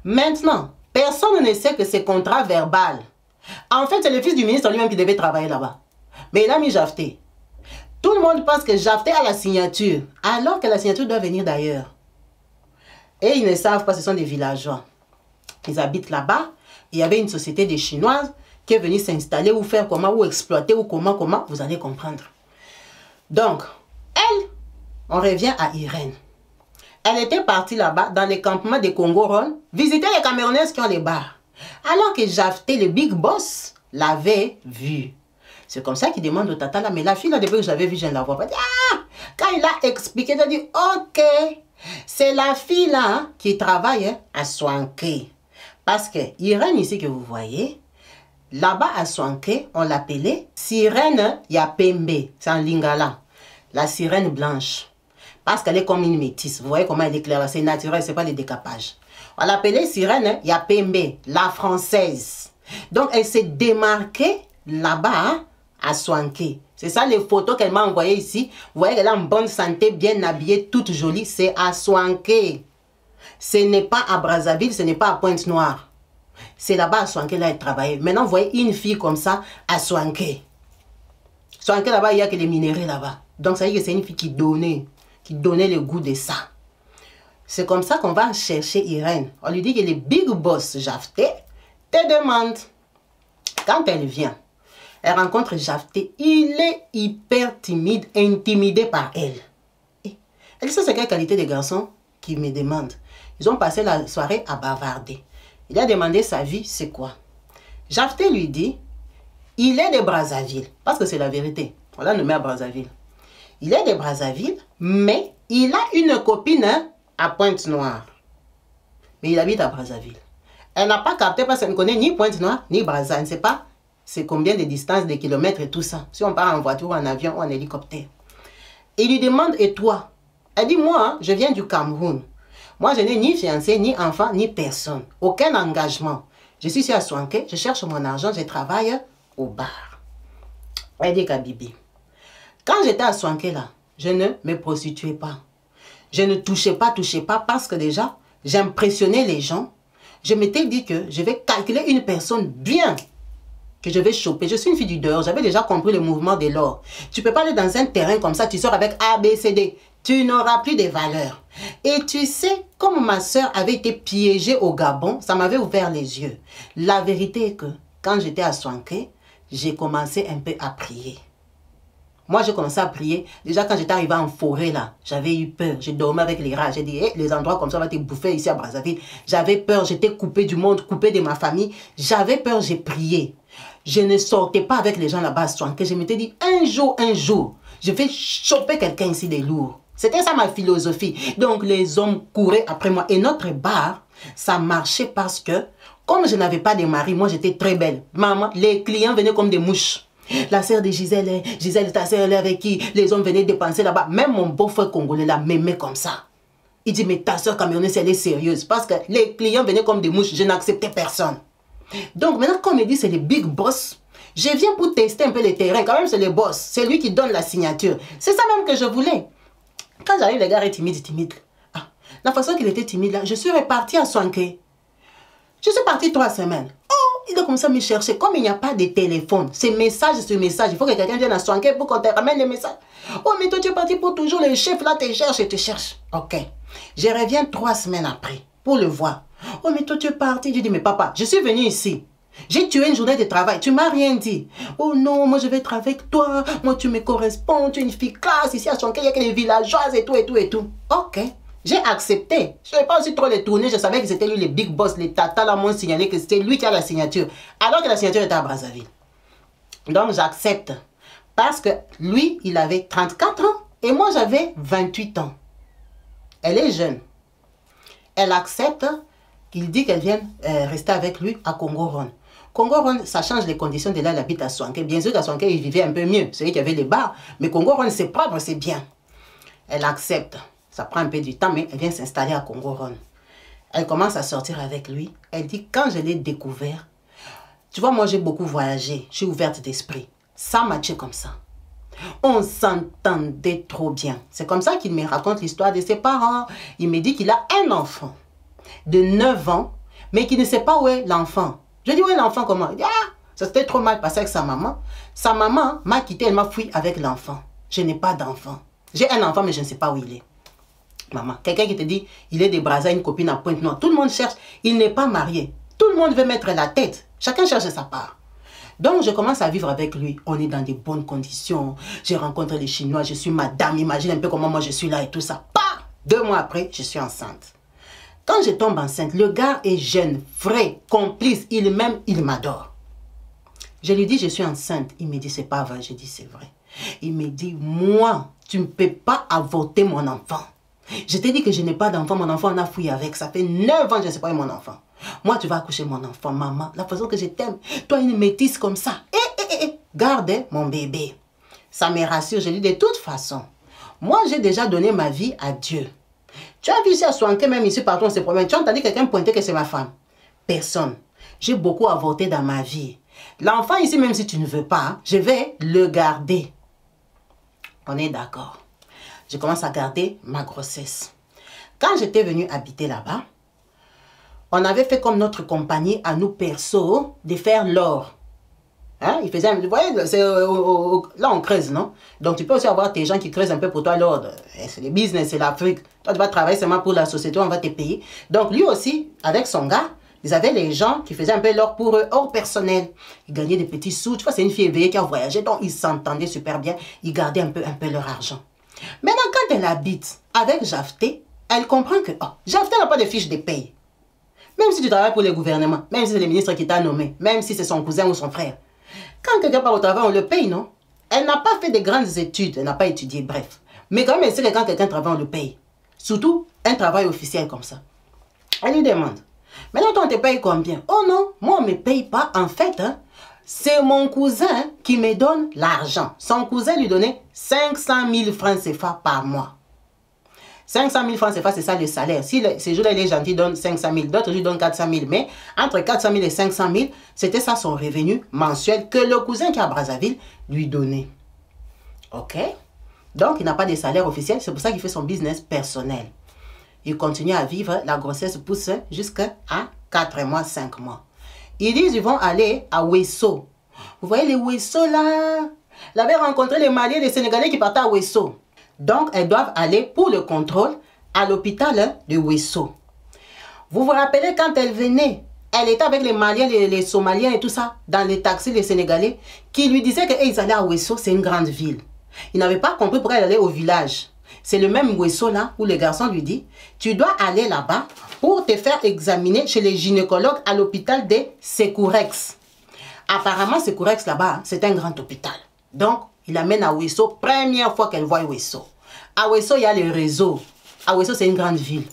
Maintenant, personne ne sait que c'est contrat verbal. En fait, c'est le fils du ministre lui-même qui devait travailler là-bas. Mais il a mis Jafté. Tout le monde pense que Jafté a la signature, alors que la signature doit venir d'ailleurs. Et ils ne savent pas, ce sont des villageois. Ils habitent là-bas. Il y avait une société des Chinoises qui est venue s'installer ou faire comment, ou exploiter, ou comment, vous allez comprendre. Donc, elle, on revient à Irène. Elle était partie là-bas, dans les campements des Congo-Ron, visiter les Camerounaises qui ont les bars. Alors que Jafté, le big boss, l'avait vue. C'est comme ça qu'il demande au tata là, mais la fille là, depuis que j'avais vu, je ne la vois pas. Ah! Quand il a expliqué, il a dit, ok, c'est la fille là qui travaille à Soanké. Parce que Irène ici que vous voyez, là-bas à Soanké, on l'appelait Sirène Yapembe, c'est en lingala, la sirène blanche. Parce qu'elle est comme une métisse. Vous voyez comment elle est claire, c'est naturel, ce n'est pas les décapages. On l'appelait Sirène Yapembe, la française. Donc elle s'est démarquée là-bas à Soanké. C'est ça les photos qu'elle m'a envoyées ici. Vous voyez qu'elle est en bonne santé, bien habillée, toute jolie. C'est à Soanké. Ce n'est pas à Brazzaville, ce n'est pas à Pointe-Noire. C'est là-bas à Soanké, là, elle travaillait. Maintenant, vous voyez une fille comme ça à Soanké. Soanké, là-bas, il n'y a que les minéraux là-bas. Donc, ça veut dire que c'est une fille qui donnait le goût de ça. C'est comme ça qu'on va chercher Irène. On lui dit que le big boss Jafté te demande. Quand elle vient, elle rencontre Jafté. Il est hyper timide, intimidé par elle. Et elle sait c'est quelle qualité de garçon qui me demande. Ils ont passé la soirée à bavarder. Il a demandé sa vie, c'est quoi? Jafté lui dit, il est de Brazzaville. Parce que c'est la vérité. On l'a nommé à Brazzaville. Il est de Brazzaville, mais il a une copine à Pointe-Noire. Mais il habite à Brazzaville. Elle n'a pas capté parce qu'elle ne connaît ni Pointe-Noire, ni Brazza. Elle ne sait pas c'est combien de distance, de kilomètres et tout ça. Si on part en voiture, en avion ou en hélicoptère. Il lui demande, et toi? Elle dit, moi, je viens du Cameroun. Moi, je n'ai ni fiancé, ni enfant, ni personne. Aucun engagement. Je suis ici à Soanké, je cherche mon argent, je travaille au bar. Elle dit Kabibi, quand j'étais à Soinké là, je ne me prostituais pas. Je ne touchais pas parce que déjà, j'impressionnais les gens. Je m'étais dit que je vais calculer une personne bien, que je vais choper. Je suis une fille du dehors, j'avais déjà compris le mouvement de l'or. Tu ne peux pas aller dans un terrain comme ça, tu sors avec A, B, C, D. Tu n'auras plus de valeur. Et tu sais, comme ma soeur avait été piégée au Gabon, ça m'avait ouvert les yeux. La vérité est que quand j'étais à Soinké, j'ai commencé un peu à prier. Moi, j'ai commencé à prier. Déjà, quand j'étais arrivé en forêt, là, j'avais eu peur. J'ai dormi avec les rats. J'ai dit, hey, les endroits comme ça vont te bouffer ici à Brazzaville. J'avais peur. J'étais coupé du monde, coupé de ma famille. J'avais peur, j'ai prié. Je ne sortais pas avec les gens là-bas à Soinké. Je m'étais dit, un jour, je vais choper quelqu'un ici des lourds. C'était ça ma philosophie. Donc, les hommes couraient après moi. Et notre bar, ça marchait parce que, comme je n'avais pas de mari, moi, j'étais très belle. Maman, les clients venaient comme des mouches. La sœur de Gisèle, ta sœur, elle est avec qui les hommes venaient dépenser là-bas. Même mon beau-frère congolais là m'aimait comme ça. Il dit, mais ta sœur camerounaise, elle est sérieuse. Parce que les clients venaient comme des mouches. Je n'acceptais personne. Donc maintenant, quand on me dit c'est les big boss, je viens pour tester un peu le terrain. Quand même, c'est les boss. C'est lui qui donne la signature. C'est ça même que je voulais. Quand j'arrive, le gars est timide. Ah, la façon qu'il était timide là, je suis repartie à Soinké. Je suis partie 3 semaines. Il a commencé à me chercher. Comme il n'y a pas de téléphone, c'est message sur message. Il faut que quelqu'un vienne à Soinké pour qu'on te ramène les messages. Oh, mais toi, tu es parti pour toujours. Le chef là te cherche et te cherche. Ok. Je reviens 3 semaines après pour le voir. Oh, mais toi, tu es parti. Je dis, mais papa, je suis venu ici. J'ai tué une journée de travail. Tu m'as rien dit. Oh non, moi, je vais être avec toi. Moi, tu me corresponds. Tu es une fille classe. Ici à Soinké, il y a que les villageoises et tout. Ok. J'ai accepté. Je n'avais pas aussi trop les tourner. Je savais que c'était lui, les big boss, les tatas là m'ont signalé que c'était lui qui a la signature. Alors que la signature était à Brazzaville. Donc j'accepte. Parce que lui, il avait 34 ans et moi j'avais 28 ans. Elle est jeune. Elle accepte qu'il dit qu'elle vienne rester avec lui à Congo-Ron. Congo-Ron, ça change les conditions de là, elle habite à Soinké. Bien sûr qu'à Soinké, il vivait un peu mieux. C'est lui qui avait les bars. Mais Congo-Ron, c'est propre, c'est bien. Elle accepte. Ça prend un peu du temps, mais elle vient s'installer à Congo-Ron. Elle commence à sortir avec lui. Elle dit, quand je l'ai découvert, tu vois, moi j'ai beaucoup voyagé. Je suis ouverte d'esprit. Ça matchait comme ça. On s'entendait trop bien. C'est comme ça qu'il me raconte l'histoire de ses parents. Il me dit qu'il a un enfant de 9 ans, mais qu'il ne sait pas où est l'enfant. Je dis, où est l'enfant, comment? Il dit, ah, ça s'était trop mal passé avec sa maman. Sa maman m'a quitté, elle m'a fui avec l'enfant. Je n'ai pas d'enfant. J'ai un enfant, mais je ne sais pas où il est. Maman, quelqu'un qui te dit, il est de Brazzaville, une copine à Pointe-Noire. Tout le monde cherche, il n'est pas marié. Tout le monde veut mettre la tête. Chacun cherche sa part. Donc, je commence à vivre avec lui. On est dans de bonnes conditions. J'ai rencontré les Chinois, je suis madame. Imagine un peu comment moi je suis là et tout ça. Pas 2 mois après, je suis enceinte. Quand je tombe enceinte, le gars est jeune, frais, complice. Il m'aime, il m'adore. Je lui dis, je suis enceinte. Il me dit, c'est pas vrai. Je dis, c'est vrai. Il me dit, moi, tu ne peux pas avorter mon enfant. Je t'ai dit que je n'ai pas d'enfant, mon enfant on a fouillé avec. Ça fait 9 ans que je ne sais pas où est mon enfant. Moi, tu vas accoucher mon enfant, maman. La façon que je t'aime. Toi, une métisse comme ça. Garde mon bébé. Ça me rassure. Je dis de toute façon, moi, j'ai déjà donné ma vie à Dieu. Tu as vu ici à Soinké, même ici, partout, on se promène. Tu as entendu quelqu'un pointer que c'est ma femme? Personne. J'ai beaucoup avorté dans ma vie. L'enfant ici, même si tu ne veux pas, je vais le garder. On est d'accord. Je commence à garder ma grossesse. Quand j'étais venue habiter là-bas, on avait fait comme notre compagnie à nous perso de faire l'or. Hein? Il faisait, vous voyez, là on creuse, non? Donc tu peux aussi avoir tes gens qui creusent un peu pour toi l'or. C'est le business, c'est l'Afrique. Toi tu vas travailler seulement pour la société, on va te payer. Donc lui aussi, avec son gars, ils avaient les gens qui faisaient un peu l'or pour eux, hors personnel. Ils gagnaient des petits sous. Tu vois, c'est une fille éveillée qui a voyagé, donc ils s'entendaient super bien. Ils gardaient un peu leur argent. Maintenant, quand elle habite avec Jafté, elle comprend que Jafté n'a pas de fiche de paye. Même si tu travailles pour le gouvernement, même si c'est le ministre qui t'a nommé, même si c'est son cousin ou son frère. Quand quelqu'un part au travail, on le paye, non? Elle n'a pas fait de grandes études, elle n'a pas étudié, bref. Mais quand même, elle sait que quand quelqu'un travaille, on le paye. Surtout, un travail officiel comme ça. Elle lui demande, maintenant, toi, on te paye combien? Oh non, moi, on ne me paye pas. En fait, hein, c'est mon cousin qui me donne l'argent. Son cousin lui donnait 500 000 francs CFA par mois. 500 000 francs CFA, c'est ça le salaire. Si ces jours-là, il est gentil, il donne 500 000, d'autres lui donnent 400 000. Mais entre 400 000 et 500 000, c'était ça son revenu mensuel que le cousin qui est à Brazzaville lui donnait. OK? Donc, il n'a pas de salaire officiel. C'est pour ça qu'il fait son business personnel. Il continue à vivre. La grossesse pousse jusqu'à 4 mois, 5 mois. Ils disent qu'ils vont aller à Ouesso. Vous voyez les Ouesso là? Elle avait rencontré les Maliens et les Sénégalais qui partaient à Ouesso. Donc, elles doivent aller pour le contrôle à l'hôpital de Ouesso. Vous vous rappelez quand elle venait, elle était avec les Maliens, les Somaliens et tout ça, dans les taxis, les Sénégalais, qui lui disaient qu'ils allaient à Ouesso, c'est une grande ville. Ils n'avaient pas compris pourquoi elle allait au village. C'est le même Ouesso là où le garçon lui dit, tu dois aller là-bas pour te faire examiner chez les gynécologues à l'hôpital de Secourex. Apparemment, Secourex là-bas, c'est un grand hôpital. Donc, il l'amène à Ouesso, première fois qu'elle voit Ouesso. À Ouesso, il y a le réseau. À Ouesso, c'est une grande ville.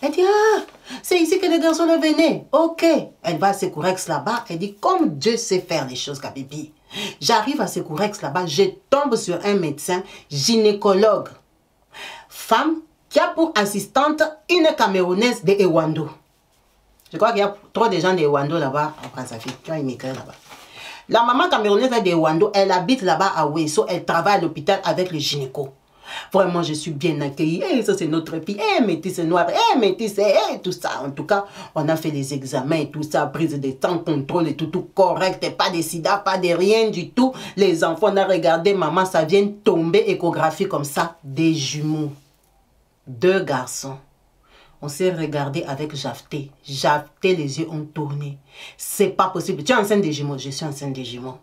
Elle dit, ah, c'est ici que le garçon le venait. Ok. Elle va à Secourex là-bas. Elle dit, comme Dieu sait faire les choses, Kabibi. J'arrive à Secourex là-bas, je tombe sur un médecin gynécologue. Femme qui a pour assistante une Camerounaise de Ewando. Je crois qu'il y a trop de gens de Ewando là-bas, à Brazzaville, qui ont immigré là-bas. La maman camerounaise de Ewando, elle habite là-bas à Ouesso, elle travaille à l'hôpital avec le gynéco. Vraiment, je suis bien accueillie. Eh, ça, c'est notre fille. Eh, métis, c'est noir. Eh, métis, c'est tout ça. En tout cas, on a fait les examens et tout ça, prise de temps, contrôle et tout correct. Et pas de sida, pas de rien du tout. Les enfants, on a regardé, maman, ça vient tomber échographie comme ça. Des jumeaux. 2 garçons. On s'est regardé avec Jafté. Jafté, les yeux ont tourné. C'est pas possible. Tu es enceinte des jumeaux? Je suis enceinte des jumeaux.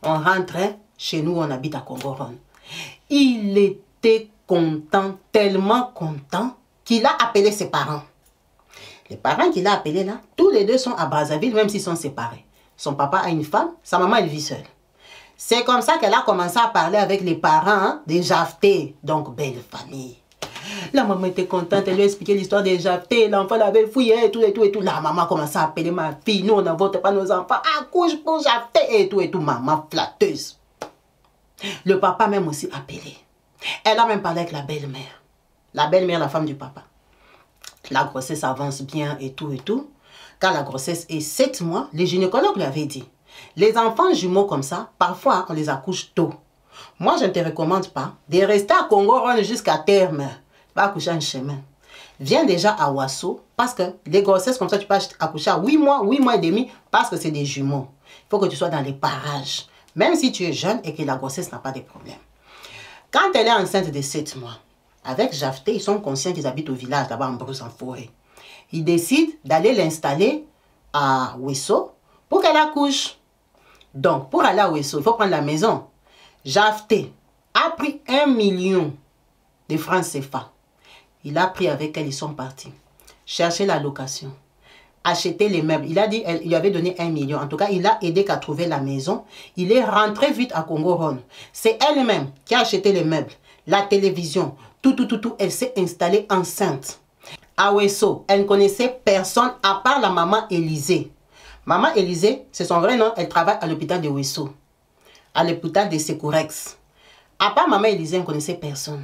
On rentre chez nous, on habite à Congoron. Il était content, tellement content, qu'il a appelé ses parents. Les parents qu'il a appelés là, tous les deux sont à Brazzaville, même s'ils sont séparés. Son papa a une femme, sa maman elle vit seule. C'est comme ça qu'elle a commencé à parler avec les parents des Jafté. Donc, belle famille. La maman était contente, elle lui a expliqué l'histoire des Jafté, l'enfant l'avait fouillé et tout et tout et tout. La maman a commencé à appeler ma fille, nous on n'avorte pas nos enfants, accouche pour Jafté et tout, maman flatteuse. Le papa même aussi appelé. Elle a même parlé avec la belle-mère. La belle-mère, la femme du papa. La grossesse avance bien et tout et tout. Quand la grossesse est 7 mois, les gynécologues lui avaient dit, les enfants jumeaux comme ça, parfois on les accouche tôt. Moi, je ne te recommande pas de rester à Congoron jusqu'à terme. Va accoucher en chemin. Viens déjà à Ouesso, parce que les grossesses comme ça, tu peux accoucher à 8 mois et demi, parce que c'est des jumeaux. Il faut que tu sois dans les parages. Même si tu es jeune et que la grossesse n'a pas de problème. Quand elle est enceinte de 7 mois, avec Jafté, ils sont conscients qu'ils habitent au village, là-bas en brousse, en forêt. Ils décident d'aller l'installer à Ouesso pour qu'elle accouche. Donc, pour aller à Ouesso, il faut prendre la maison. Jafté a pris 1 million de francs CFA. Il a pris avec elle, ils sont partis. Chercher la location. Acheter les meubles. Il a dit, il lui avait donné 1 million. En tout cas, il a aidé qu'à trouver la maison. Il est rentré vite à Congoron. C'est elle-même qui a acheté les meubles, la télévision, tout. Elle s'est installée enceinte. À Ouesso, elle ne connaissait personne à part la maman Élisée. Maman Élisée, c'est son vrai nom, elle travaille à l'hôpital de Ouesso. À l'hôpital de Secourex. À part maman Élisée, elle ne connaissait personne.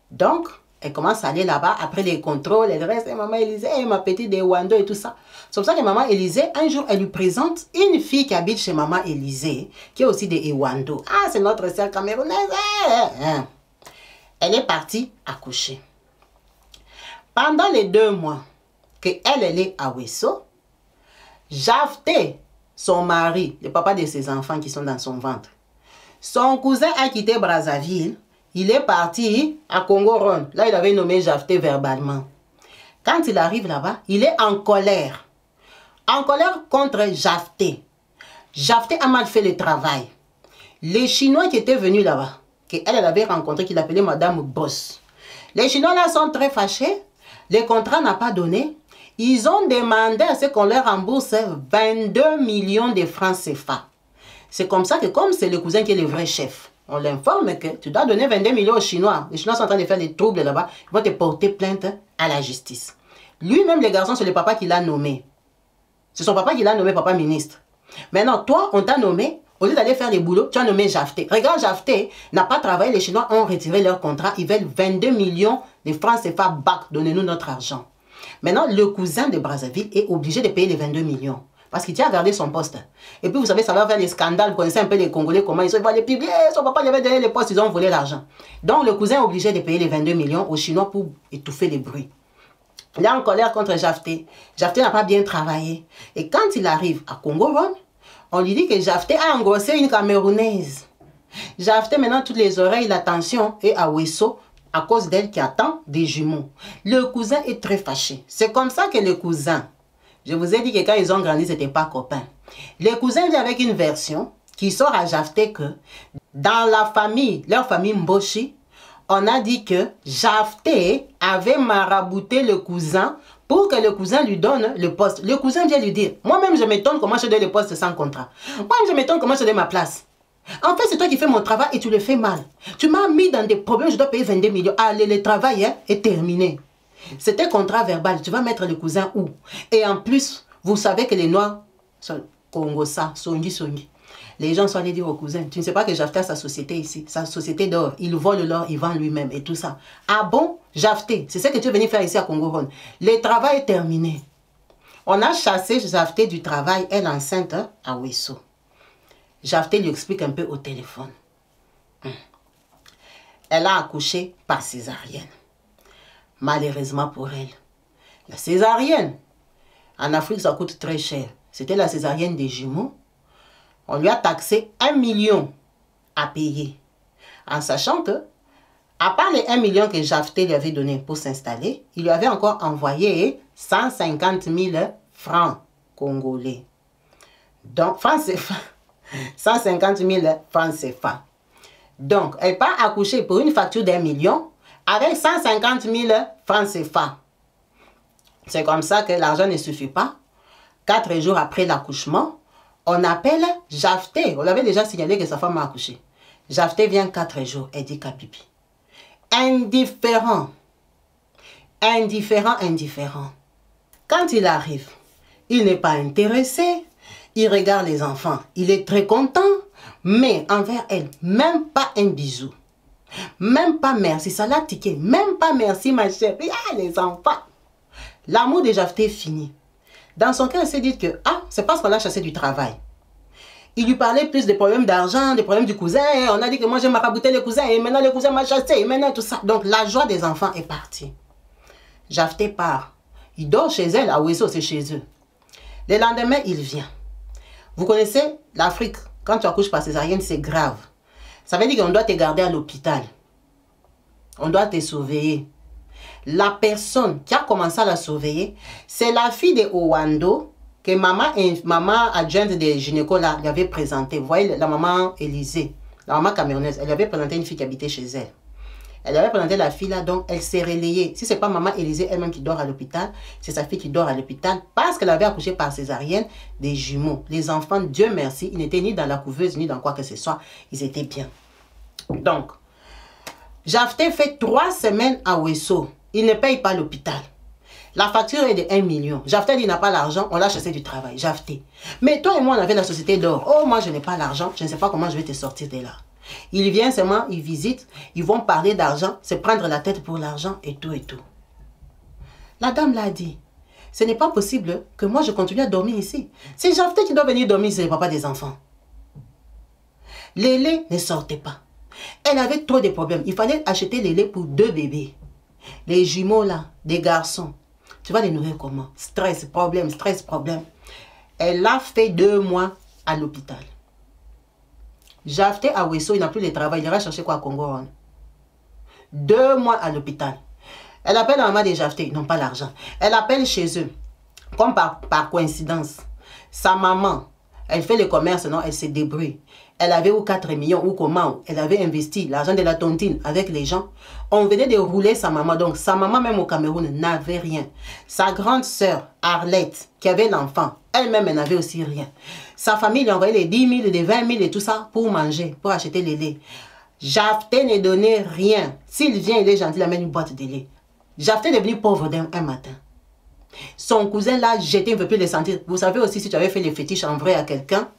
Donc, elle commence à aller là-bas, après les contrôles, elle reste, maman Élisée, ma petite de Wando et tout ça. C'est pour ça que maman Élisée, un jour, elle lui présente une fille qui habite chez maman Élisée, qui est aussi de Ewando. Ah, c'est notre sœur camerounaise. Elle est partie accoucher. Pendant les 2 mois qu'elle est à Ouesso, Jafté, son mari, le papa de ses enfants qui sont dans son ventre, son cousin a quitté Brazzaville. Il est parti à Congoron. Là, il avait nommé Jafté verbalement. Quand il arrive là-bas, il est en colère. En colère contre Jafté. Jafté a mal fait le travail. Les Chinois qui étaient venus là-bas, qu'elle avait rencontré, qu'il appelait Madame Boss. Les Chinois là sont très fâchés. Les contrats n'ont pas donné. Ils ont demandé à ce qu'on leur rembourse 22 millions de francs CFA. C'est comme ça que, comme c'est le cousin qui est le vrai chef, on l'informe que tu dois donner 22 millions aux Chinois. Les Chinois sont en train de faire des troubles là-bas. Ils vont te porter plainte à la justice. Lui-même, les garçons, c'est le papa qui l'a nommé. C'est son papa qui l'a nommé papa ministre. Maintenant, toi, on t'a nommé Au lieu d'aller faire les boulots, tu as nommé Jafté. Regarde, Jafté n'a pas travaillé. Les Chinois ont retiré leur contrat. Ils veulent 22 millions de francs CFA back. Donnez-nous notre argent. Maintenant, le cousin de Brazzaville est obligé de payer les 22 millions. Parce qu'il tient à garder son poste. Et puis, vous savez, ça va faire des scandales. Vous connaissez un peu les Congolais, comment ils vont les publier. Son papa lui avait donné les postes, ils ont volé l'argent. Donc, le cousin est obligé de payer les 22 millions aux Chinois pour étouffer les bruits. Il est en colère contre Jafté. Jafté n'a pas bien travaillé. Et quand il arrive à Congo-Rwanda, on lui dit que Jafté a engrossé une Camerounaise. Jafté, maintenant, toutes les oreilles, l'attention est à Wesso à cause d'elle qui attend des jumeaux. Le cousin est très fâché. C'est comme ça que le cousin, je vous ai dit que quand ils ont grandi, ce n'était pas copains. Le cousin vient avec une version qui sort à Jafté que dans la famille, leur famille Mboshi, on a dit que Jafté avait marabouté le cousin pour que le cousin lui donne le poste. Le cousin vient lui dire, moi-même je m'étonne comment je donne le poste sans contrat. Moi-même je m'étonne comment je donne ma place. En fait, c'est toi qui fais mon travail et tu le fais mal. Tu m'as mis dans des problèmes, je dois payer 22 millions. Allez, le travail est terminé. C'était contrat verbal. Tu vas mettre le cousin où? Et en plus, vous savez que les Noirs sont Congosa, Songi. Les gens sont allés dire au cousin, tu ne sais pas que Jafté a sa société ici, sa société d'or. Il vole l'or, il vend lui-même et tout ça. Ah bon, Jafté, c'est ce que tu es venu faire ici à Congo-Rwanda. Le travail est terminé. On a chassé Jafté du travail, elle enceinte à Wesso. Jafté lui explique un peu au téléphone. Elle a accouché par césarienne. Malheureusement pour elle. La césarienne, en Afrique, ça coûte très cher. C'était la césarienne des jumeaux. On lui a taxé 1 million à payer. En sachant que, à part les 1 million que Jafté lui avait donné pour s'installer, il lui avait encore envoyé 150 000 francs congolais. Donc, francs CFA. 150 000 francs CFA. Donc, elle part accoucher pour une facture d'1 million avec 150 000 francs CFA. C'est comme ça que l'argent ne suffit pas. 4 jours après l'accouchement, on appelle Jafté. On l'avait déjà signalé que sa femme a accouché. Jafté vient 4 jours. Elle dit Kabibi. Indifférent. Indifférent. Quand il arrive, il n'est pas intéressé. Il regarde les enfants. Il est très content. Mais envers elle, même pas un bisou. Même pas merci. Ça l'a tiqué. Même pas merci ma chérie. Ah, les enfants. L'amour de Jafté est fini. Dans son cœur, elle s'est dit que c'est parce qu'on l'a chassé du travail. Il lui parlait plus des problèmes d'argent, des problèmes du cousin. On a dit que moi j'ai marabouté le cousin et maintenant le cousin m'a chassé et maintenant tout ça. Donc la joie des enfants est partie. Jafté part. Il dort chez elle, à Wesso, c'est chez eux. Le lendemain, il vient. Vous connaissez l'Afrique, quand tu accouches par césarienne, c'est grave. Ça veut dire qu'on doit te garder à l'hôpital. On doit te surveiller. La personne qui a commencé à la surveiller, c'est la fille de Owando que maman adjointe des gynécos là, lui avait présenté. Vous voyez, la maman Élysée, la maman camerounaise, elle lui avait présenté une fille qui habitait chez elle. Elle avait présenté la fille là, donc elle s'est relayée. Si ce n'est pas maman Élysée elle-même qui dort à l'hôpital, c'est sa fille qui dort à l'hôpital parce qu'elle avait accouché par césarienne des jumeaux. Les enfants, Dieu merci, ils n'étaient ni dans la couveuse ni dans quoi que ce soit. Ils étaient bien. Donc, Jafté fait 3 semaines à Wesso. Il ne paye pas l'hôpital. La facture est de 1 million. Jafté, il n'a pas l'argent, on l'a chassé du travail. Jafté. Mais toi et moi, on avait la société d'or. Oh, moi, je n'ai pas l'argent, je ne sais pas comment je vais te sortir de là. Il vient seulement, il visite, ils vont parler d'argent, se prendre la tête pour l'argent et tout et tout. La dame l'a dit, ce n'est pas possible que moi je continue à dormir ici. C'est Jafté qui doit venir dormir, c'est le papa des enfants. Les laits ne sortaient pas. Elle avait trop de problèmes. Il fallait acheter les laits pour 2 bébés. Les jumeaux là, des garçons. Tu vas les nourrir comment? Stress, problème, stress, problème. Elle a fait 2 mois à l'hôpital. Jafté à Wesso, il n'a plus de travail. Il ira chercher quoi à Congo? 2 mois à l'hôpital. Elle appelle la maman de Jafté. Ils n'ont pas l'argent. Elle appelle chez eux. Comme par coïncidence. Sa maman, elle fait le commerce, non? Elle se débrouille. Elle avait ou 4 millions ou comment. Elle avait investi l'argent de la tontine avec les gens. On venait de rouler sa maman. Donc sa maman même au Cameroun n'avait rien. Sa grande sœur Arlette qui avait l'enfant, elle-même elle n'avait aussi rien. Sa famille lui envoyait les 10 000, les 20 000 et tout ça pour manger, pour acheter les laits. Jafté ne donnait rien. S'il vient, il est gentil, il amène une boîte de lait. Jafté est devenu pauvre un matin. Son cousin l'a jeté, il ne veut plus le sentir. Vous savez aussi, si tu avais fait les fétiches en vrai à quelqu'un,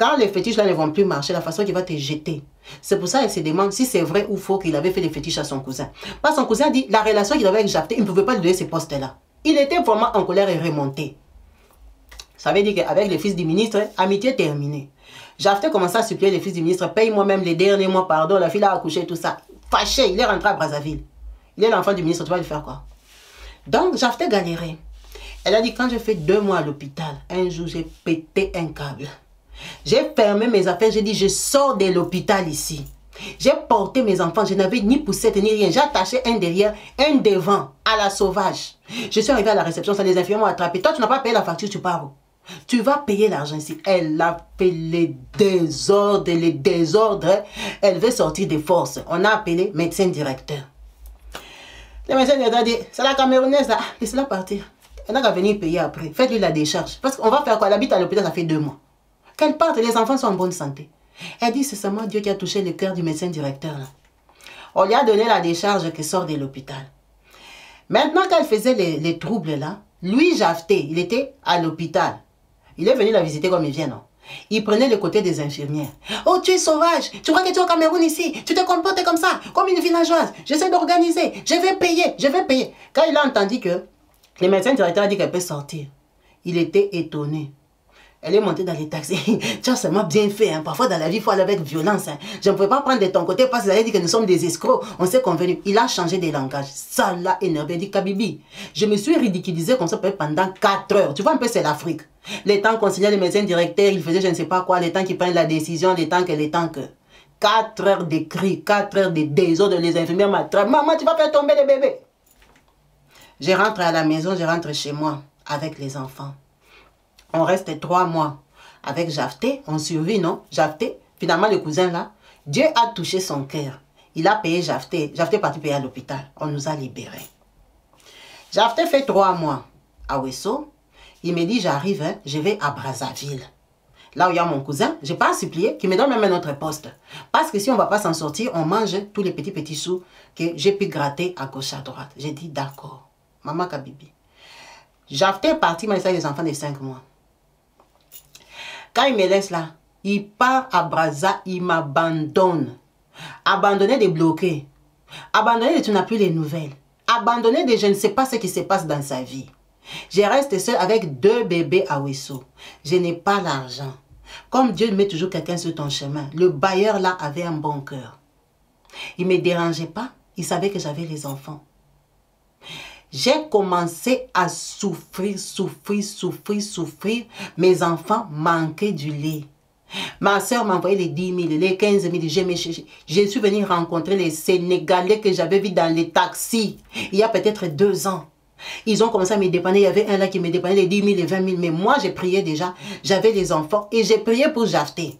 Quand les fétiches là ne vont plus marcher, la façon qu'il va te jeter. C'est pour ça qu'elle se demande si c'est vrai ou faux qu'il avait fait les fétiches à son cousin. Parce que son cousin dit la relation qu'il avait avec Jafté, il ne pouvait pas lui donner ces postes-là. Il était vraiment en colère et remonté. Ça veut dire qu'avec les fils du ministre, amitié terminée. Jafté commençait à supplier les fils du ministre, paye-moi même les derniers mois, pardon, la fille a accouché, tout ça. Fâché, il est rentré à Brazzaville. Il est l'enfant du ministre, tu vas lui faire quoi? Donc, Jafté galérait. Elle a dit, quand j'ai fait 2 mois à l'hôpital, un jour, j'ai pété un câble. J'ai fermé mes affaires, j'ai dit, je sors de l'hôpital ici. J'ai porté mes enfants, je n'avais ni poussette ni rien. J'ai attaché un derrière, un devant, à la sauvage. Je suis arrivé à la réception, ça les infirmiers m'ont attrapé. Toi, tu n'as pas payé la facture, tu pars où? Tu vas payer l'argent ici. Elle a fait les désordres. Elle veut sortir des forces. On a appelé médecin directeur. Le médecin directeur a dit, c'est la Camerounaise là, laissez-la partir. Elle n'a qu'à venir payer après. Faites-lui la décharge. Parce qu'on va faire quoi? Elle habite à l'hôpital, ça fait 2 mois. Qu'elle parte, les enfants sont en bonne santé. Elle dit, c'est seulement Dieu qui a touché le cœur du médecin directeur là. On lui a donné la décharge qui sort de l'hôpital. Maintenant qu'elle faisait les troubles là, lui, Jafté, il était à l'hôpital. Il est venu la visiter comme il vient, non? Il prenait le côté des infirmières. Oh, tu es sauvage. Tu crois que tu es au Cameroun ici. Tu te comportes comme ça, comme une villageoise. J'essaie d'organiser. Je vais payer, je vais payer. Quand il a entendu que le médecin directeur a dit qu'elle peut sortir, il était étonné. Elle est montée dans les taxis. Tu as seulement bien fait. Hein. Parfois, dans la vie, il faut aller avec violence. Hein. Je ne pouvais pas prendre de ton côté parce qu'ils allaient dire que nous sommes des escrocs. On s'est convenu. Il a changé de langage. Ça l'a énervé. Il dit, Kabibi, je me suis ridiculisé comme ça pendant 4 heures. Tu vois un peu, c'est l'Afrique. Les temps qu'on signait le médecin directeur, il faisait je ne sais pas quoi. Les temps qu'ils prennent la décision, les temps que... 4 heures de cris, 4 heures de désordre. Les infirmières m'attrapent. Maman, tu vas faire tomber le bébé. Je rentre à la maison, je rentre chez moi avec les enfants. On reste 3 mois avec Jafté, on survit, non? Jafté, finalement le cousin là, Dieu a touché son cœur. Il a payé Jafté. Jafté est parti payer à l'hôpital. On nous a libérés. Jafté fait 3 mois à Ouesso. Il me dit, j'arrive, hein, je vais à Brazzaville. Là où il y a mon cousin, je n'ai pas à supplier qu'il me donne même un autre poste. Parce que si on ne va pas s'en sortir, on mange tous les petits sous que j'ai pu gratter à gauche à droite. J'ai dit, d'accord. Maman Kabibi. Jafté est parti, mais il a les enfants de 5 mois. Quand il me laisse là, il part à Brazza, il m'abandonne. Abandonné de bloquer. Abandonné de tu n'as plus les nouvelles. Abandonné de je ne sais pas ce qui se passe dans sa vie. Je reste seule avec 2 bébés à Ouesso. Je n'ai pas l'argent. Comme Dieu met toujours quelqu'un sur ton chemin, le bailleur là avait un bon cœur. Il ne me dérangeait pas. Il savait que j'avais les enfants. J'ai commencé à souffrir. Mes enfants manquaient du lait. Ma soeur m'a envoyé les 10 000, les 15 000. Je suis venue rencontrer les Sénégalais que j'avais vus dans les taxis il y a peut-être 2 ans. Ils ont commencé à me dépanner. Il y avait un là qui me dépannait les 10 000, les 20 000. Mais moi, j'ai prié déjà. J'avais les enfants et j'ai prié pour Jafté.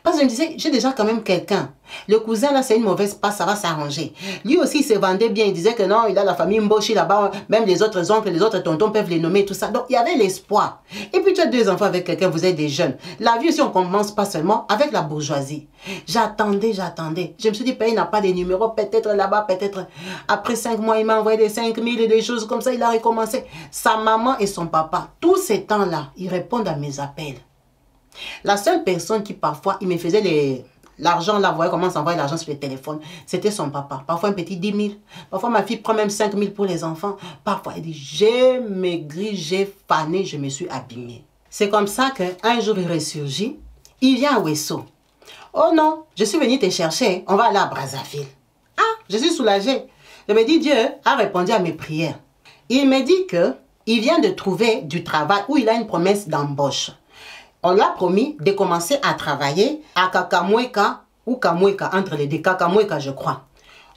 Parce que je me disais, j'ai déjà quand même quelqu'un. Le cousin là, c'est une mauvaise passe, ça va s'arranger. Lui aussi, il se vendait bien. Il disait que non, il a la famille Mboshi là-bas. Même les autres oncles, les autres tontons peuvent les nommer, tout ça. Donc, il y avait l'espoir. Et puis, tu as 2 enfants avec quelqu'un, vous êtes des jeunes. La vie aussi, on commence pas seulement avec la bourgeoisie. J'attendais. Je me suis dit, il n'a pas de numéro, peut-être là-bas, peut-être. Après 5 mois, il m'a envoyé des 5 000 et des choses comme ça. Il a recommencé. Sa maman et son papa, tous ces temps-là, ils répondent à mes appels. La seule personne qui parfois, il me faisait l'argent là, vous voyez comment s'envoie l'argent sur le téléphone, c'était son papa. Parfois un petit 10 000. Parfois ma fille prend même 5 000 pour les enfants. Parfois elle dit, j'ai maigri, j'ai fané, je me suis abîmée. C'est comme ça qu'un jour il ressurgit, il vient à Ouesso. Oh non, je suis venue te chercher, on va aller à Brazzaville. Ah, je suis soulagée. Je me dis, Dieu a répondu à mes prières. Il me dit qu'il vient de trouver du travail où il a une promesse d'embauche. On lui a promis de commencer à travailler à Kakamweka ou Kamweka, entre les deux, Kakamweka je crois.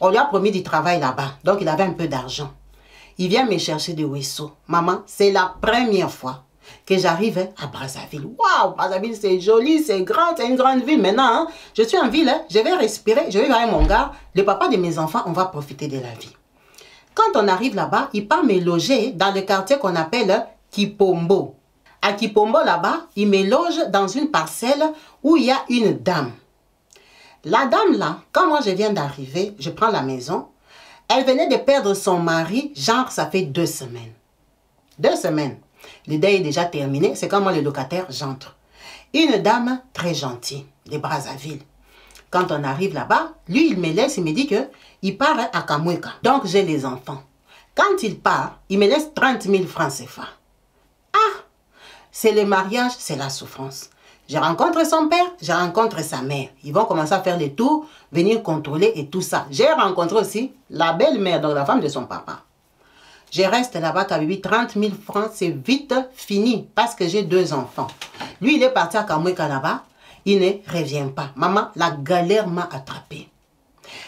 On lui a promis du travail là-bas, donc il avait un peu d'argent. Il vient me chercher de Ouesso. Maman, c'est la première fois que j'arrive à Brazzaville. Waouh, Brazzaville c'est joli, c'est grand, c'est une grande ville. Maintenant, hein, je suis en ville, hein, je vais respirer, je vais voir mon gars, le papa de mes enfants, on va profiter de la vie. Quand on arrive là-bas, il part me loger dans le quartier qu'on appelle Kipombo. À Kipombo, là-bas, il me loge dans une parcelle où il y a une dame. La dame, là, quand moi je viens d'arriver, je prends la maison, elle venait de perdre son mari, genre ça fait 2 semaines. 2 semaines. Le deuil est déjà terminé, c'est quand moi le locataire, j'entre. Une dame très gentille de Brazzaville. Quand on arrive là-bas, lui, il me laisse, il me dit qu'il part à Kamweka. Donc, j'ai les enfants. Quand il part, il me laisse 30 000 francs CFA. Ah, c'est le mariage, c'est la souffrance. Je rencontre son père, je rencontre sa mère. Ils vont commencer à faire les tours, venir contrôler et tout ça. J'ai rencontré aussi la belle-mère, donc la femme de son papa. Je reste là-bas, Kabibi, 30 000 francs, c'est vite fini parce que j'ai 2 enfants. Lui, il est parti à Kamweka là-bas, il ne revient pas. Maman, la galère m'a attrapé.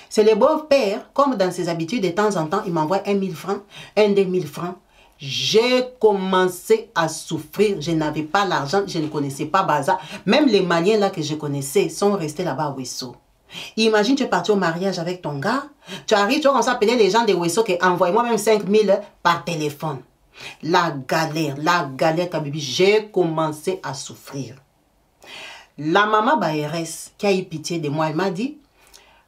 C'est le beau-père, comme dans ses habitudes, de temps en temps, il m'envoie 1 000 francs, 2 000 francs. J'ai commencé à souffrir, je n'avais pas l'argent, je ne connaissais pas Baza. Même les Maliens là que je connaissais sont restés là-bas à Ouesso. Imagine, tu es parti au mariage avec ton gars, tu arrives, tu vas commencer à appeler les gens de Ouesso qui envoient-moi même 5 000 par téléphone. La galère, Kabibi, j'ai commencé à souffrir. La maman Baérès, qui a eu pitié de moi, elle m'a dit,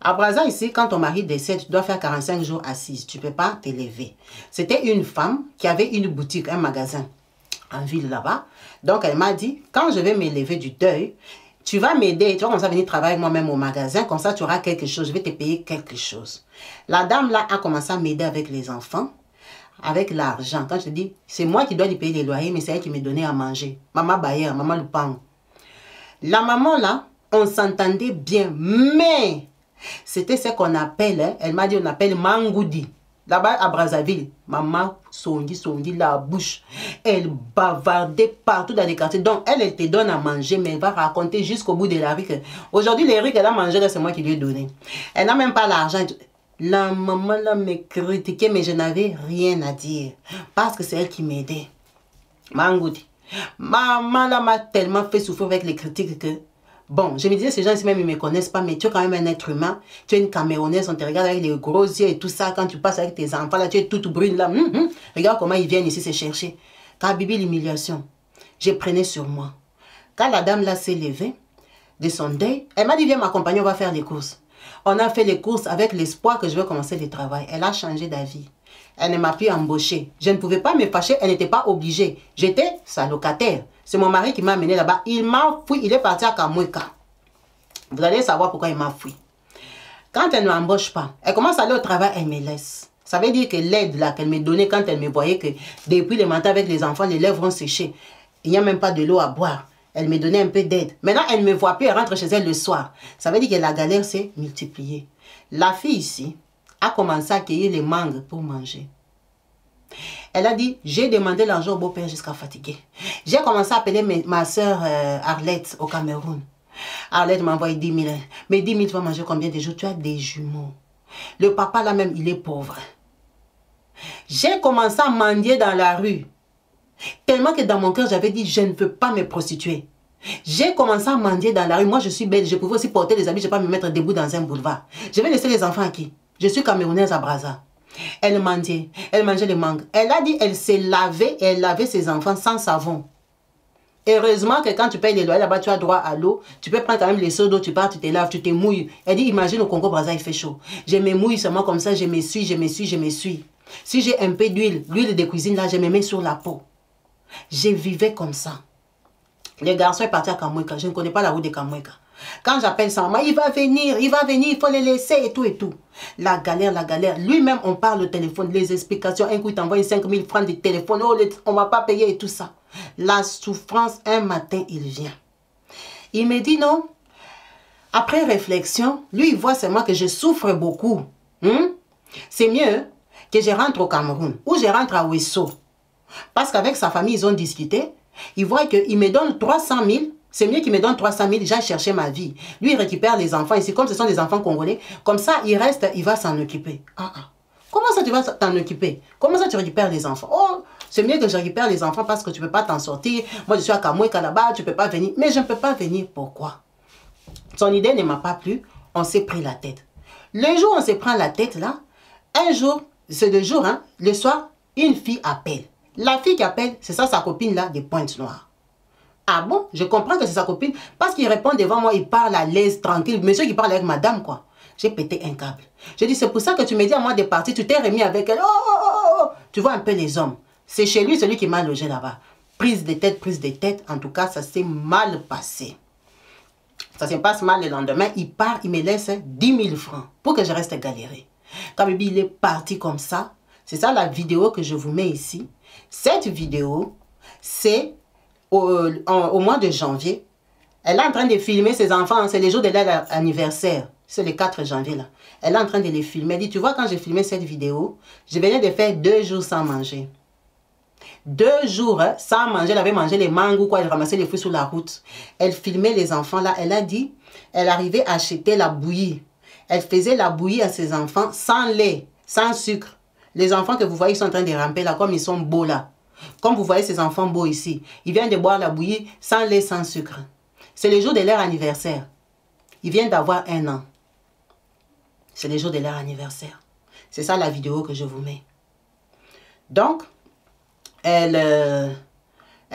à Brazza, ici, quand ton mari décède, tu dois faire 45 jours assise. Tu ne peux pas t'élever. C'était une femme qui avait une boutique, un magasin en ville là-bas. Donc, elle m'a dit, quand je vais m'élever du deuil, tu vas m'aider. Tu vas commencer à venir travailler moi-même au magasin. Comme ça, tu auras quelque chose. Je vais te payer quelque chose. La dame là a commencé à m'aider avec les enfants, avec l'argent. Quand je te dis, c'est moi qui dois lui payer les loyers, mais c'est elle qui me donnait à manger. Maman Bayer, maman Lupang. La maman là, on s'entendait bien, mais c'était ce qu'on appelle, elle m'a dit, on appelle mangoudi. Là-bas à Brazzaville, maman sondi la bouche. Elle bavardait partout dans les quartiers. Donc, elle te donne à manger, mais elle va raconter jusqu'au bout de la rue. Aujourd'hui, les riz qu'elle a mangé, c'est moi qui lui ai donné. Elle n'a même pas l'argent. La maman là me critiquait, mais je n'avais rien à dire. Parce que c'est elle qui m'aidait. Mangoudi. Maman là m'a tellement fait souffrir avec les critiques que... Bon, je me disais, ces gens ici même, ils ne me connaissent pas, mais tu es quand même un être humain. Tu es une Camerounaise, on te regarde avec les gros yeux et tout ça. Quand tu passes avec tes enfants, là, tu es toute brune là. Regarde comment ils viennent ici se chercher. Quand Bibi, l'humiliation, je prenais sur moi. Quand la dame là s'est levée de son deuil, elle m'a dit, viens m'accompagner, on va faire les courses. On a fait les courses avec l'espoir que je vais commencer le travail. Elle a changé d'avis. Elle ne m'a plus embauchée. Je ne pouvais pas me fâcher, elle n'était pas obligée. J'étais sa locataire. C'est mon mari qui m'a amené là-bas. Il m'a fui, il est parti à Kamweka. Vous allez savoir pourquoi il m'a fui. Quand elle ne m'embauche pas, elle commence à aller au travail, elle me laisse. Ça veut dire que l'aide là qu'elle me donnait quand elle me voyait que depuis le matin avec les enfants, les lèvres vont sécher. Il n'y a même pas de l'eau à boire. Elle me donnait un peu d'aide. Maintenant, elle ne me voit plus, elle rentre chez elle le soir. Ça veut dire que la galère s'est multipliée. La fille ici a commencé à cueillir les mangues pour manger. Elle a dit, j'ai demandé l'argent au beau-père jusqu'à fatiguer. J'ai commencé à appeler ma soeur Arlette au Cameroun. Arlette m'a envoyé 10 000. Mais 10 000, tu vas manger combien de jours? Tu as des jumeaux. Le papa là même, il est pauvre. J'ai commencé à mendier dans la rue. Tellement que dans mon cœur, j'avais dit, je ne peux pas me prostituer. J'ai commencé à mendier dans la rue. Moi, je suis belle. Je pouvais aussi porter les habits. Je ne vais pas me mettre debout dans un boulevard. Je vais laisser les enfants à qui? Je suis camerounaise à Brazza. Elle mendiait. Elle mangeait les mangues. Elle a dit, elle s'est lavée et elle lavait ses enfants sans savon. Heureusement que quand tu payes les loyers là-bas, tu as droit à l'eau. Tu peux prendre quand même les seaux d'eau, tu pars, tu te laves, tu te mouilles. Elle dit, imagine au Congo-Brazza, il fait chaud. Je me mouille seulement comme ça, je me suis. Si j'ai un peu d'huile, l'huile de cuisine là, je me mets sur la peau. Je vivais comme ça. Le garçon est parti à Kamweka. Je ne connais pas la route de Kamweka. Quand j'appelle sa maman, il va venir, il faut le laisser et tout et tout. La galère. Lui-même, on parle au téléphone, les explications. Un coup, il t'envoie 5 000 francs de téléphone. Oh, on ne va pas payer et tout ça. La souffrance, un matin, il vient. Il me dit non. Après réflexion, lui, il voit seulement que je souffre beaucoup. C'est mieux que je rentre au Cameroun ou je rentre à Ouesso. Parce qu'avec sa famille, ils ont discuté. Il voit qu'il me donne 300 000. C'est mieux qu'il me donne 300 000. J'ai cherché ma vie. Lui, il récupère les enfants ici. Comme ce sont des enfants congolais. Comme ça, il reste, il va s'en occuper. Comment ça, tu vas t'en occuper? Comment ça, tu récupères les enfants? Oh, c'est mieux que je récupère les enfants parce que tu ne peux pas t'en sortir. Moi, je suis à Kamweka là-bas. Tu ne peux pas venir. Mais je ne peux pas venir. Pourquoi? Son idée ne m'a pas plu. On s'est pris la tête. Le jour où on se prend la tête, là, un jour, c'est le jour, hein, le soir, une fille appelle. La fille qui appelle, c'est ça sa copine là, des pointes noires. Ah bon? Je comprends que c'est sa copine. Parce qu'il répond devant moi, il parle à l'aise, tranquille. Monsieur qui parle avec madame, quoi. J'ai pété un câble. J'ai dit, c'est pour ça que tu me dis à moi de partir. Tu t'es remis avec elle. Oh. Tu vois un peu les hommes. C'est chez lui, celui qui m'a logé là-bas. prise de tête. En tout cas, ça s'est mal passé. Ça se passe mal le lendemain. Il part, il me laisse 10 000 francs pour que je reste galérer. Kabibi, il est parti comme ça. C'est ça la vidéo que je vous mets ici. Cette vidéo, c'est au mois de janvier. Elle est en train de filmer ses enfants. C'est les jours de leur anniversaire. C'est le 4 janvier là. Elle est en train de les filmer. Elle dit, tu vois, quand j'ai filmé cette vidéo, je venais de faire 2 jours sans manger. 2 jours sans manger. Elle avait mangé les mangos, quoi. Elle ramassait les fruits sur la route. Elle filmait les enfants là. Elle a dit, elle arrivait à acheter la bouillie. Elle faisait la bouillie à ses enfants sans lait, sans sucre. Les enfants que vous voyez, ils sont en train de ramper là, comme ils sont beaux là. Comme vous voyez ces enfants beaux ici. Ils viennent de boire la bouillie sans lait, sans sucre. C'est le jour de leur anniversaire. Ils viennent d'avoir 1 an. C'est le jour de leur anniversaire. C'est ça la vidéo que je vous mets. Donc, elle